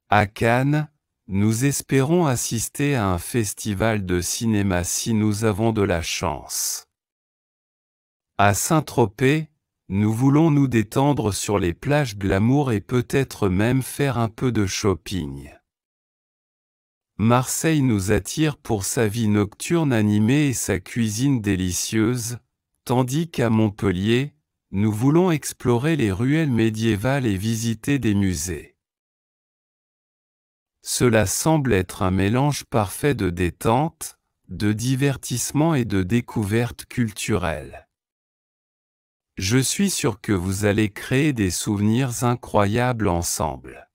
À Cannes, nous espérons assister à un festival de cinéma si nous avons de la chance. À Saint-Tropez, nous voulons nous détendre sur les plages glamour et peut-être même faire un peu de shopping. Marseille nous attire pour sa vie nocturne animée et sa cuisine délicieuse, tandis qu'à Montpellier, nous voulons explorer les ruelles médiévales et visiter des musées. Cela semble être un mélange parfait de détente, de divertissement et de découverte culturelle. Je suis sûr que vous allez créer des souvenirs incroyables ensemble.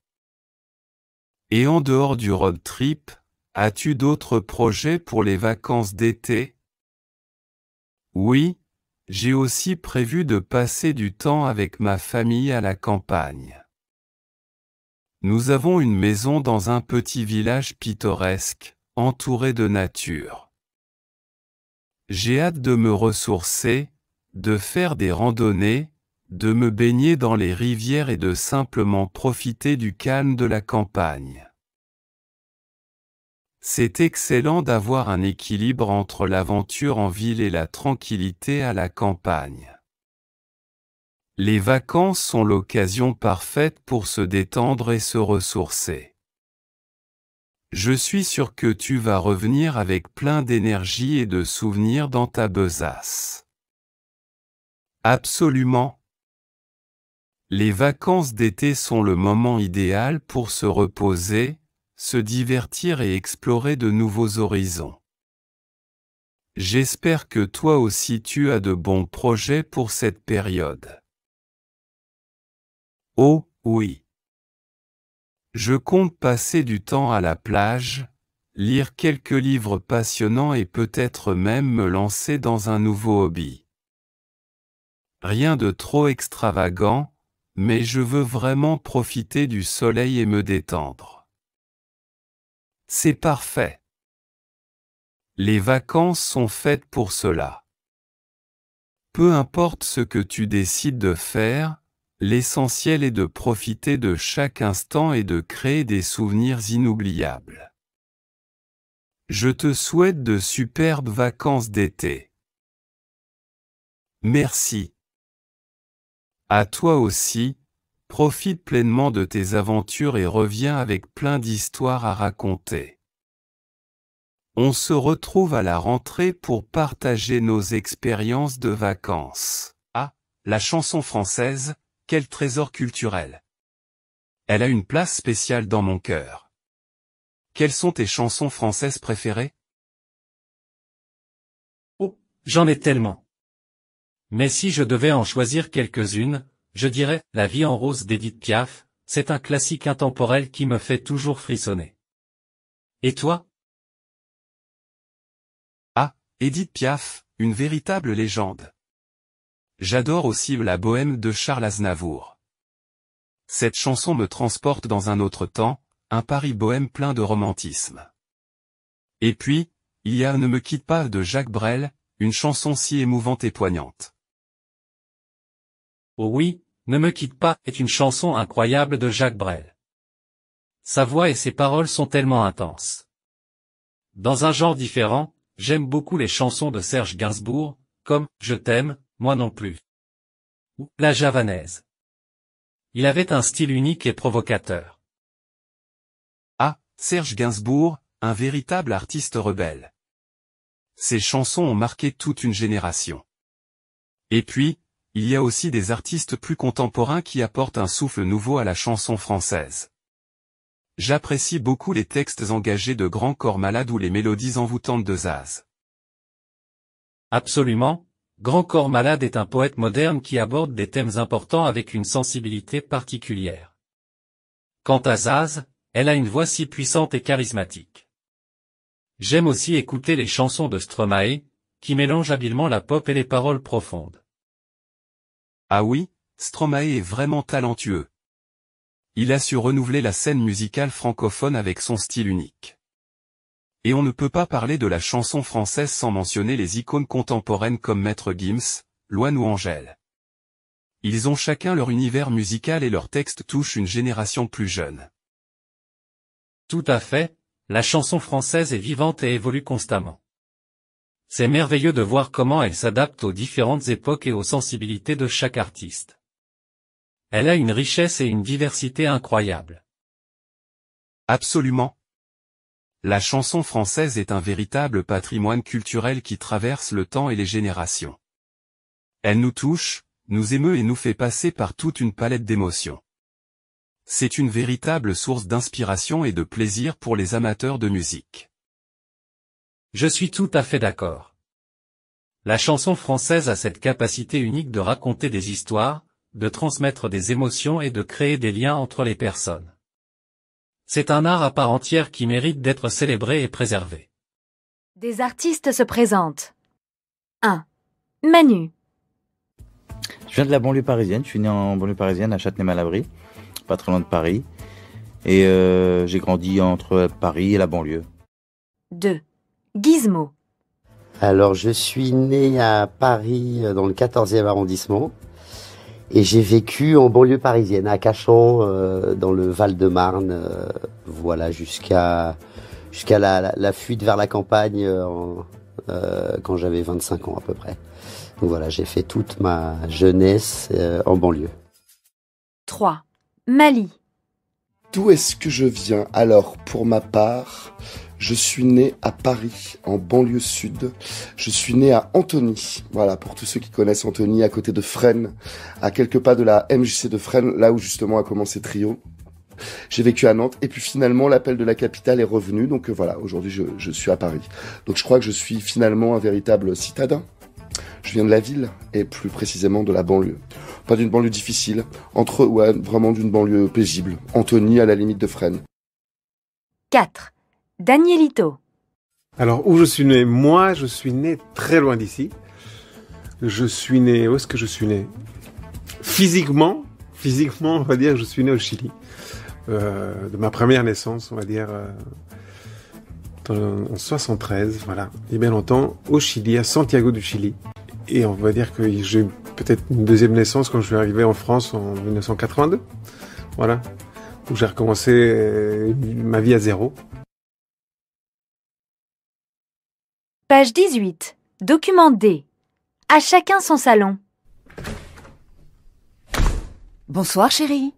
Et en dehors du road trip, as-tu d'autres projets pour les vacances d'été? Oui, j'ai aussi prévu de passer du temps avec ma famille à la campagne. Nous avons une maison dans un petit village pittoresque, entouré de nature. J'ai hâte de me ressourcer, de faire des randonnées, de me baigner dans les rivières et de simplement profiter du calme de la campagne. C'est excellent d'avoir un équilibre entre l'aventure en ville et la tranquillité à la campagne. Les vacances sont l'occasion parfaite pour se détendre et se ressourcer. Je suis sûr que tu vas revenir avec plein d'énergie et de souvenirs dans ta besace. Absolument. Les vacances d'été sont le moment idéal pour se reposer, se divertir et explorer de nouveaux horizons. J'espère que toi aussi tu as de bons projets pour cette période. Oh, oui. Je compte passer du temps à la plage, lire quelques livres passionnants et peut-être même me lancer dans un nouveau hobby. Rien de trop extravagant, mais je veux vraiment profiter du soleil et me détendre. C'est parfait. Les vacances sont faites pour cela. Peu importe ce que tu décides de faire, l'essentiel est de profiter de chaque instant et de créer des souvenirs inoubliables. Je te souhaite de superbes vacances d'été. Merci. À toi aussi, profite pleinement de tes aventures et reviens avec plein d'histoires à raconter. On se retrouve à la rentrée pour partager nos expériences de vacances. Ah, la chanson française, quel trésor culturel! Elle a une place spéciale dans mon cœur. Quelles sont tes chansons françaises préférées? Oh, j'en ai tellement. Mais si je devais en choisir quelques-unes, je dirais « La vie en rose » d'Édith Piaf, c'est un classique intemporel qui me fait toujours frissonner. Et toi? Ah, Édith Piaf, une véritable légende. J'adore aussi La Bohème de Charles Aznavour. Cette chanson me transporte dans un autre temps, un Paris bohème plein de romantisme. Et puis, il y a Ne me quitte pas de Jacques Brel, une chanson si émouvante et poignante. Oh oui, Ne me quitte pas est une chanson incroyable de Jacques Brel. Sa voix et ses paroles sont tellement intenses. Dans un genre différent, j'aime beaucoup les chansons de Serge Gainsbourg, comme « Je t'aime, moi non plus » ou « La javanaise ». Il avait un style unique et provocateur. Ah, Serge Gainsbourg, un véritable artiste rebelle. Ses chansons ont marqué toute une génération. Et puis, il y a aussi des artistes plus contemporains qui apportent un souffle nouveau à la chanson française. J'apprécie beaucoup les textes engagés de Grand Corps Malade ou les mélodies envoûtantes de Zaz. Absolument, Grand Corps Malade est un poète moderne qui aborde des thèmes importants avec une sensibilité particulière. Quant à Zaz, elle a une voix si puissante et charismatique. J'aime aussi écouter les chansons de Stromae, qui mélangent habilement la pop et les paroles profondes. Ah oui, Stromae est vraiment talentueux. Il a su renouveler la scène musicale francophone avec son style unique. Et on ne peut pas parler de la chanson française sans mentionner les icônes contemporaines comme Maître Gims, Louane ou Angèle. Ils ont chacun leur univers musical et leurs textes touchent une génération plus jeune. Tout à fait, la chanson française est vivante et évolue constamment. C'est merveilleux de voir comment elle s'adapte aux différentes époques et aux sensibilités de chaque artiste. Elle a une richesse et une diversité incroyables. Absolument. La chanson française est un véritable patrimoine culturel qui traverse le temps et les générations. Elle nous touche, nous émeut et nous fait passer par toute une palette d'émotions. C'est une véritable source d'inspiration et de plaisir pour les amateurs de musique. Je suis tout à fait d'accord. La chanson française a cette capacité unique de raconter des histoires, de transmettre des émotions et de créer des liens entre les personnes. C'est un art à part entière qui mérite d'être célébré et préservé. Des artistes se présentent. 1. Manu. Je viens de la banlieue parisienne, je suis né en banlieue parisienne à Châtenay-Malabry, pas très loin de Paris, et j'ai grandi entre Paris et la banlieue. 2. Gizmo. Alors je suis né à Paris dans le 14e arrondissement et j'ai vécu en banlieue parisienne, à Cachan, dans le Val-de-Marne, voilà, jusqu'à la fuite vers la campagne quand j'avais 25 ans à peu près. Donc voilà, j'ai fait toute ma jeunesse en banlieue. 3. Mali. D'où est-ce que je viens? Alors, pour ma part, je suis né à Paris, en banlieue sud. Je suis né à Antony. Voilà, pour tous ceux qui connaissent Antony, à côté de Fresnes, à quelques pas de la MJC de Fresnes, là où justement a commencé Trio. J'ai vécu à Nantes, et puis finalement, l'appel de la capitale est revenu. Donc voilà, aujourd'hui, je suis à Paris. Donc je crois que je suis finalement un véritable citadin. Je viens de la ville, et plus précisément de la banlieue. Pas d'une banlieue difficile, vraiment d'une banlieue paisible. Antony à la limite de Fresnes. 4. Danielito. Alors, où je suis né? Moi, je suis né très loin d'ici. Je suis né... Où est-ce que je suis né? Physiquement, on va dire, je suis né au Chili. De ma première naissance, on va dire, en 73, voilà. Il y a bien longtemps, au Chili, à Santiago du Chili. Et on va dire que j'ai eu peut-être une deuxième naissance quand je suis arrivé en France en 1982. Voilà. Où j'ai recommencé ma vie à zéro. Page 18. Document D. À chacun son salon. Bonsoir chérie.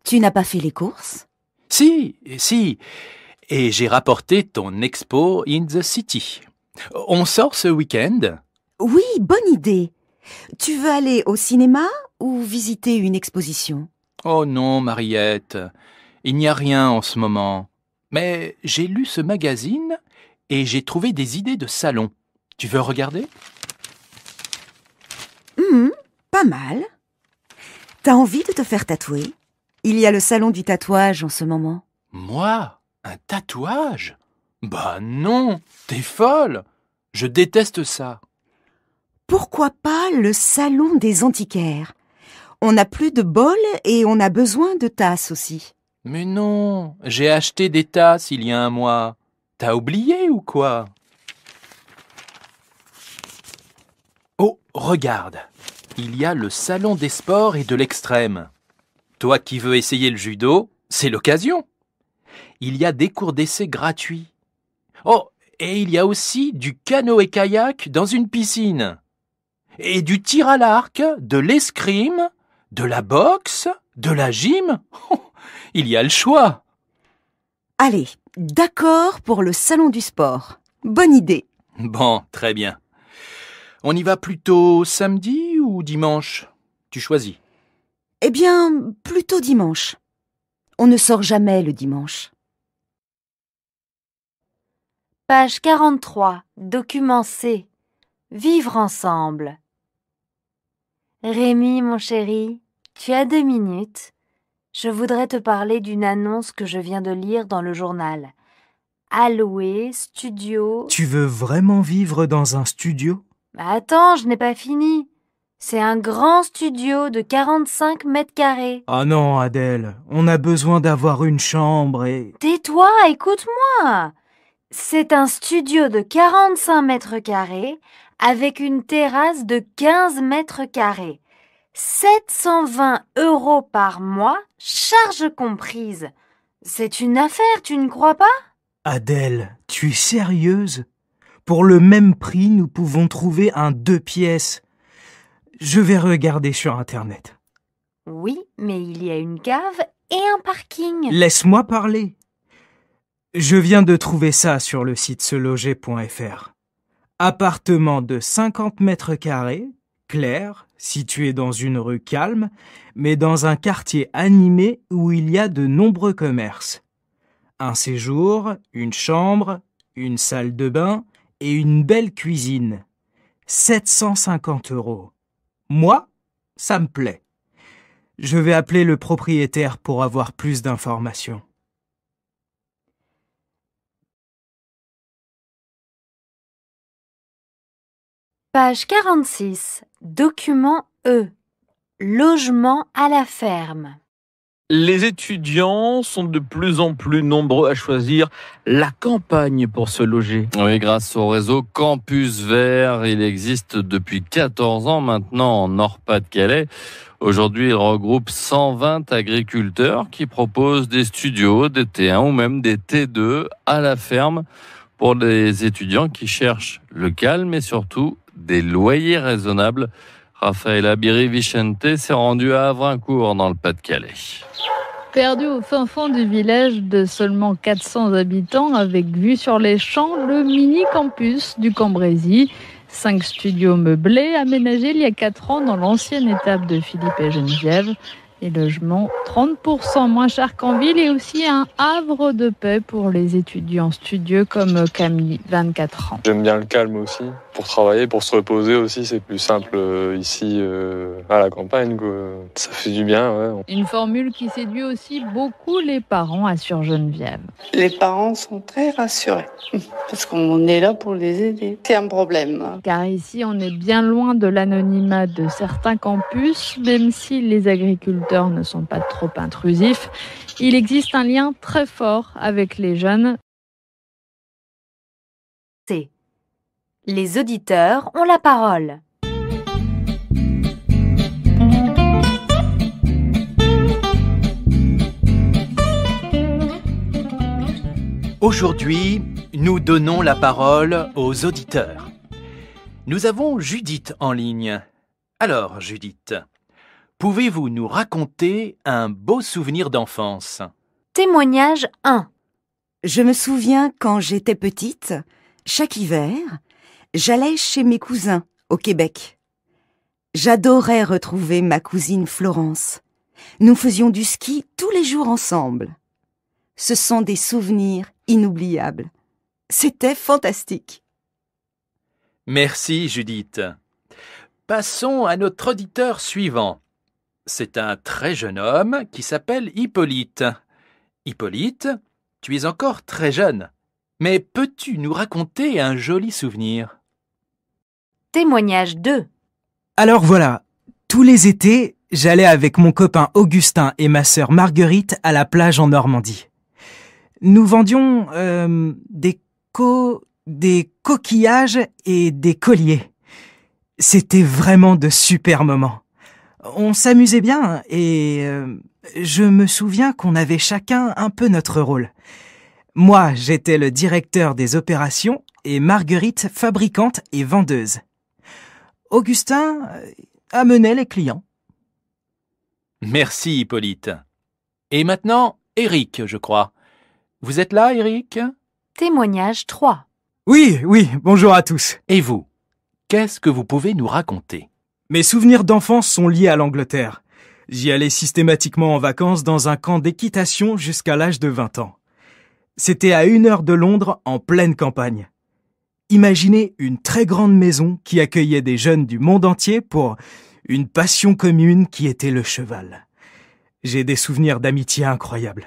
Tu n'as pas fait les courses? Si. Et j'ai rapporté ton expo in the city. On sort ce week-end? Oui, bonne idée. Tu veux aller au cinéma ou visiter une exposition? Oh non, Mariette. Il n'y a rien en ce moment. Mais j'ai lu ce magazine et j'ai trouvé des idées de salon. Tu veux regarder? Pas mal. T'as envie de te faire tatouer? Il y a le salon du tatouage en ce moment. Moi? Un tatouage? Bah non, t'es folle. Je déteste ça. Pourquoi pas le salon des antiquaires? On n'a plus de bols et on a besoin de tasses aussi. Mais non, j'ai acheté des tasses il y a un mois. T'as oublié ou quoi? Oh, regarde. il y a le salon des sports et de l'extrême. Toi qui veux essayer le judo, c'est l'occasion. Il y a des cours d'essai gratuits. Oh, et il y a aussi du canoë-kayak dans une piscine. Et du tir à l'arc, de l'escrime, de la boxe, de la gym. Oh, il y a le choix. Allez, d'accord pour le salon du sport. Bonne idée. Bon, très bien. On y va plutôt samedi ou dimanche? Tu choisis. Eh bien, plutôt dimanche. On ne sort jamais le dimanche. Page 43, document C. Vivre ensemble. Rémi, mon chéri, tu as 2 minutes. Je voudrais te parler d'une annonce que je viens de lire dans le journal. À louer, studio... Tu veux vraiment vivre dans un studio? Attends, je n'ai pas fini. C'est un grand studio de 45 mètres carrés. Ah non, Adèle, on a besoin d'avoir une chambre et... Tais-toi, écoute-moi. C'est un studio de 45 mètres carrés avec une terrasse de 15 mètres carrés. 720 € par mois, charges comprises. C'est une affaire, tu ne crois pas? Adèle, tu es sérieuse? Pour le même prix, nous pouvons trouver un 2 pièces. Je vais regarder sur Internet. Oui, mais il y a une cave et un parking. Laisse-moi parler. Je viens de trouver ça sur le site seloger.fr. Appartement de 50 mètres carrés, clair, situé dans une rue calme, mais dans un quartier animé où il y a de nombreux commerces. Un séjour, une chambre, une salle de bain et une belle cuisine. 750 €. Moi, ça me plaît. Je vais appeler le propriétaire pour avoir plus d'informations. Page 46, document E. Logement à la ferme. Les étudiants sont de plus en plus nombreux à choisir la campagne pour se loger. Oui, grâce au réseau Campus Vert, il existe depuis 14 ans maintenant en Nord-Pas-de-Calais. Aujourd'hui, il regroupe 120 agriculteurs qui proposent des studios, des T1 ou même des T2 à la ferme pour les étudiants qui cherchent le calme et surtout des loyers raisonnables. Raphaël Biri-Vicente s'est rendu à Havrincourt dans le Pas-de-Calais. Perdu au fin fond du village de seulement 400 habitants avec vue sur les champs, le mini-campus du Cambrésis. 5 studios meublés aménagés il y a 4 ans dans l'ancienne étape de Philippe et Geneviève. Les logements 30% moins chers qu'en ville et aussi un havre de paix pour les étudiants studieux comme Camille, 24 ans. J'aime bien le calme aussi. Pour travailler, pour se reposer aussi, c'est plus simple ici à la campagne, quoi. Ça fait du bien, ouais. Une formule qui séduit aussi beaucoup les parents, assure Geneviève. Les parents sont très rassurés parce qu'on est là pour les aider. C'est un problème. Car ici, on est bien loin de l'anonymat de certains campus, même si les agriculteurs ne sont pas trop intrusifs. Il existe un lien très fort avec les jeunes. Les auditeurs ont la parole. Aujourd'hui, nous donnons la parole aux auditeurs. Nous avons Judith en ligne. Alors, Judith, pouvez-vous nous raconter un beau souvenir d'enfance? Témoignage 1. Je me souviens quand j'étais petite, chaque hiver, j'allais chez mes cousins au Québec. J'adorais retrouver ma cousine Florence. Nous faisions du ski tous les jours ensemble. Ce sont des souvenirs inoubliables. C'était fantastique. Merci Judith. Passons à notre auditeur suivant. C'est un très jeune homme qui s'appelle Hippolyte. Hippolyte, tu es encore très jeune, mais peux-tu nous raconter un joli souvenir? Témoignage 2. Alors voilà, tous les étés, j'allais avec mon copain Augustin et ma sœur Marguerite à la plage en Normandie. Nous vendions des coquillages et des colliers. C'était vraiment de super moments. On s'amusait bien et je me souviens qu'on avait chacun un peu notre rôle. Moi, j'étais le directeur des opérations et Marguerite fabricante et vendeuse. Augustin amenait les clients. Merci Hippolyte. Et maintenant, Eric, je crois. Vous êtes là, Eric? Témoignage 3. Oui, bonjour à tous. Et vous? Qu'est-ce que vous pouvez nous raconter? Mes souvenirs d'enfance sont liés à l'Angleterre. J'y allais systématiquement en vacances dans un camp d'équitation jusqu'à l'âge de 20 ans. C'était à 1 heure de Londres, en pleine campagne. Imaginez une très grande maison qui accueillait des jeunes du monde entier pour une passion commune qui était le cheval. J'ai des souvenirs d'amitié incroyables.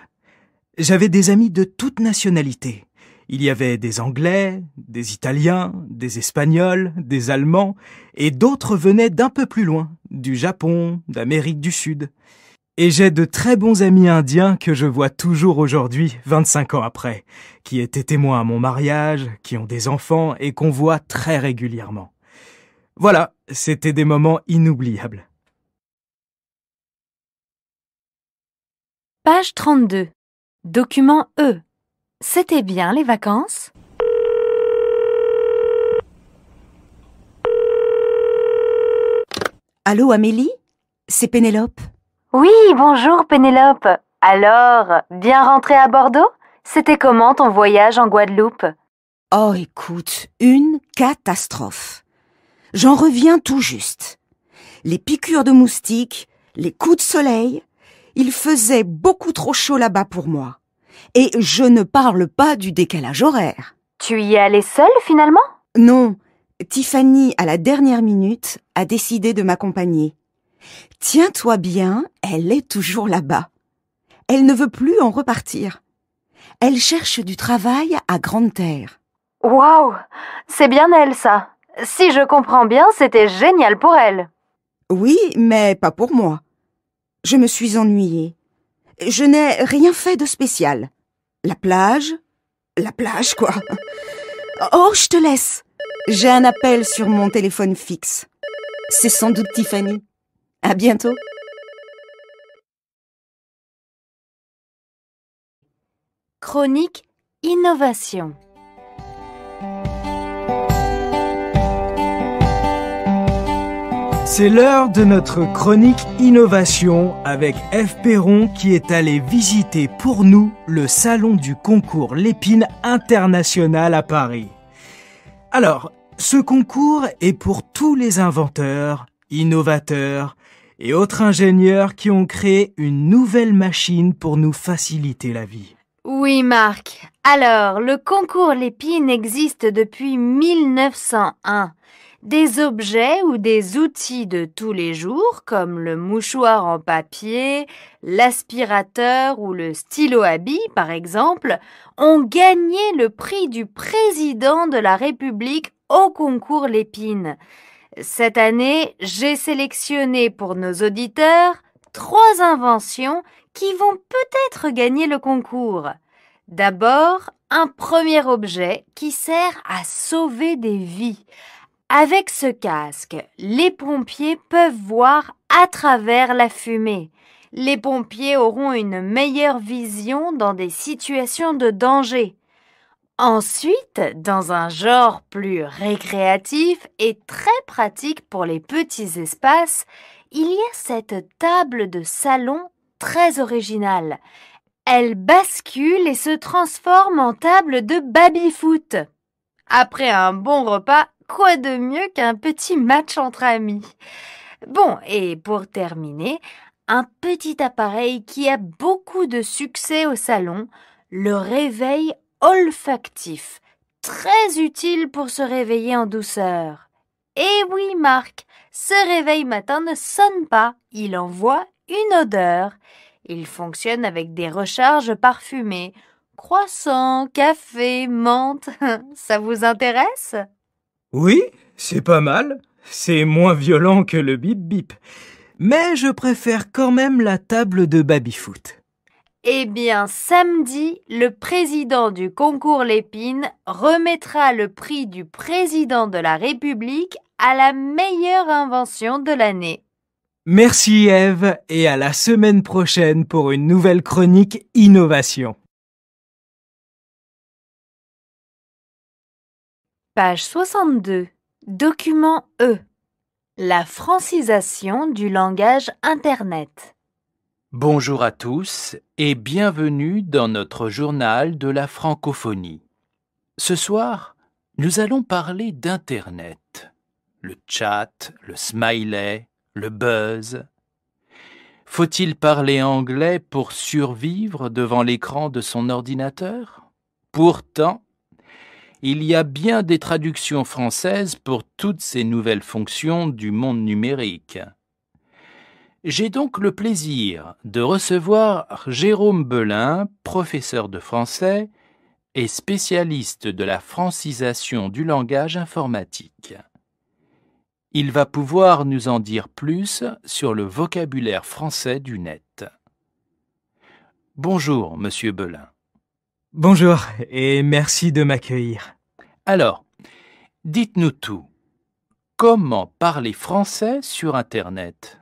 J'avais des amis de toutes nationalités. Il y avait des Anglais, des Italiens, des Espagnols, des Allemands, et d'autres venaient d'un peu plus loin, du Japon, d'Amérique du Sud. Et j'ai de très bons amis indiens que je vois toujours aujourd'hui, 25 ans après, qui étaient témoins à mon mariage, qui ont des enfants et qu'on voit très régulièrement. Voilà, c'était des moments inoubliables. Page 32. Document E. C'était bien les vacances? Allô Amélie? C'est Pénélope. Oui, bonjour Pénélope. Alors, bien rentrée à Bordeaux? C'était comment ton voyage en Guadeloupe? Oh, écoute, une catastrophe. J'en reviens tout juste. Les piqûres de moustiques, les coups de soleil, il faisait beaucoup trop chaud là-bas pour moi. Et je ne parle pas du décalage horaire. Tu y es allée seule finalement? Non, Tiffany, à la dernière minute, a décidé de m'accompagner. Tiens-toi bien, elle est toujours là-bas. Elle ne veut plus en repartir. Elle cherche du travail à Grande-Terre. Waouh, c'est bien elle ça. Si je comprends bien, c'était génial pour elle. Oui, mais pas pour moi. Je me suis ennuyée. Je n'ai rien fait de spécial. La plage quoi. Oh, je te laisse. J'ai un appel sur mon téléphone fixe. C'est sans doute Tiffany. À bientôt. Chronique Innovation. C'est l'heure de notre chronique Innovation avec F. Perron qui est allé visiter pour nous le salon du concours Lépine international à Paris. Alors, ce concours est pour tous les inventeurs, innovateurs et autres ingénieurs qui ont créé une nouvelle machine pour nous faciliter la vie. Oui, Marc. Alors, le concours Lépine existe depuis 1901. Des objets ou des outils de tous les jours, comme le mouchoir en papier, l'aspirateur ou le stylo à billes, par exemple, ont gagné le prix du président de la République au concours Lépine. Cette année, j'ai sélectionné pour nos auditeurs 3 inventions qui vont peut-être gagner le concours. D'abord, un premier objet qui sert à sauver des vies. Avec ce casque, les pompiers peuvent voir à travers la fumée. Les pompiers auront une meilleure vision dans des situations de danger. Ensuite, dans un genre plus récréatif et très pratique pour les petits espaces, il y a cette table de salon très originale. Elle bascule et se transforme en table de baby-foot. Après un bon repas, quoi de mieux qu'un petit match entre amis? Bon, et pour terminer, un petit appareil qui a beaucoup de succès au salon, le réveil olfactif, très utile pour se réveiller en douceur. Et oui, Marc, ce réveil matin ne sonne pas, il envoie une odeur. Il fonctionne avec des recharges parfumées. Croissant, café, menthe, ça vous intéresse? Oui, c'est pas mal. C'est moins violent que le bip-bip. Mais je préfère quand même la table de baby-foot. Eh bien, samedi, le président du concours Lépine remettra le prix du président de la République à la meilleure invention de l'année. Merci Ève et à la semaine prochaine pour une nouvelle chronique Innovation. Page 62. Document E. La francisation du langage Internet. Bonjour à tous et bienvenue dans notre journal de la francophonie. Ce soir, nous allons parler d'Internet. Le chat, le smiley, le buzz. Faut-il parler anglais pour survivre devant l'écran de son ordinateur? Pourtant, il y a bien des traductions françaises pour toutes ces nouvelles fonctions du monde numérique. J'ai donc le plaisir de recevoir Jérôme Belin, professeur de français et spécialiste de la francisation du langage informatique. Il va pouvoir nous en dire plus sur le vocabulaire français du net. Bonjour, monsieur Belin. Bonjour et merci de m'accueillir. Alors, dites-nous tout. Comment parler français sur Internet ?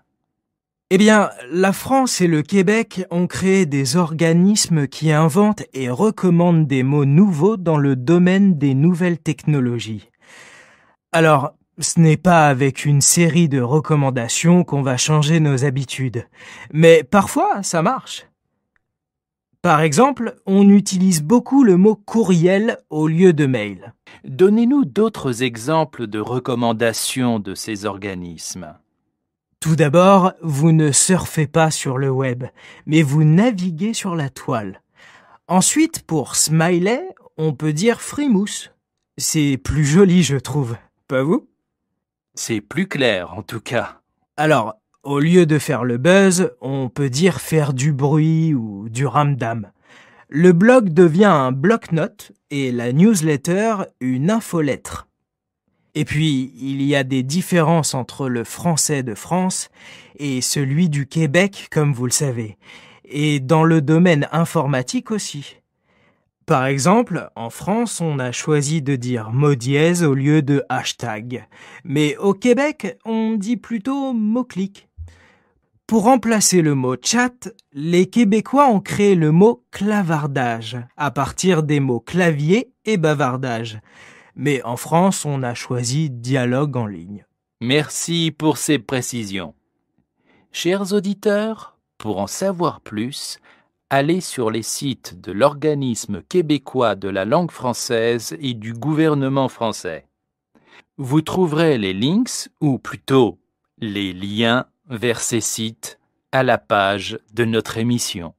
Eh bien, la France et le Québec ont créé des organismes qui inventent et recommandent des mots nouveaux dans le domaine des nouvelles technologies. Alors, ce n'est pas avec une série de recommandations qu'on va changer nos habitudes, mais parfois ça marche. Par exemple, on utilise beaucoup le mot courriel au lieu de mail. Donnez-nous d'autres exemples de recommandations de ces organismes. Tout d'abord, vous ne surfez pas sur le web, mais vous naviguez sur la toile. Ensuite, pour smiley, on peut dire frimousse. C'est plus joli, je trouve. Pas vous ? C'est plus clair, en tout cas. Alors, au lieu de faire le buzz, on peut dire faire du bruit ou du ramdam. Le blog devient un bloc-notes et la newsletter une infolettre. Et puis, il y a des différences entre le français de France et celui du Québec, comme vous le savez, et dans le domaine informatique aussi. Par exemple, en France, on a choisi de dire mot dièse au lieu de hashtag, mais au Québec, on dit plutôt mot-clic. Pour remplacer le mot chat, les Québécois ont créé le mot clavardage, à partir des mots clavier et bavardage. Mais en France, on a choisi dialogue en ligne. Merci pour ces précisions. Chers auditeurs, pour en savoir plus, allez sur les sites de l'Organisme québécois de la langue française et du gouvernement français. Vous trouverez les links, ou plutôt les liens vers ces sites, à la page de notre émission.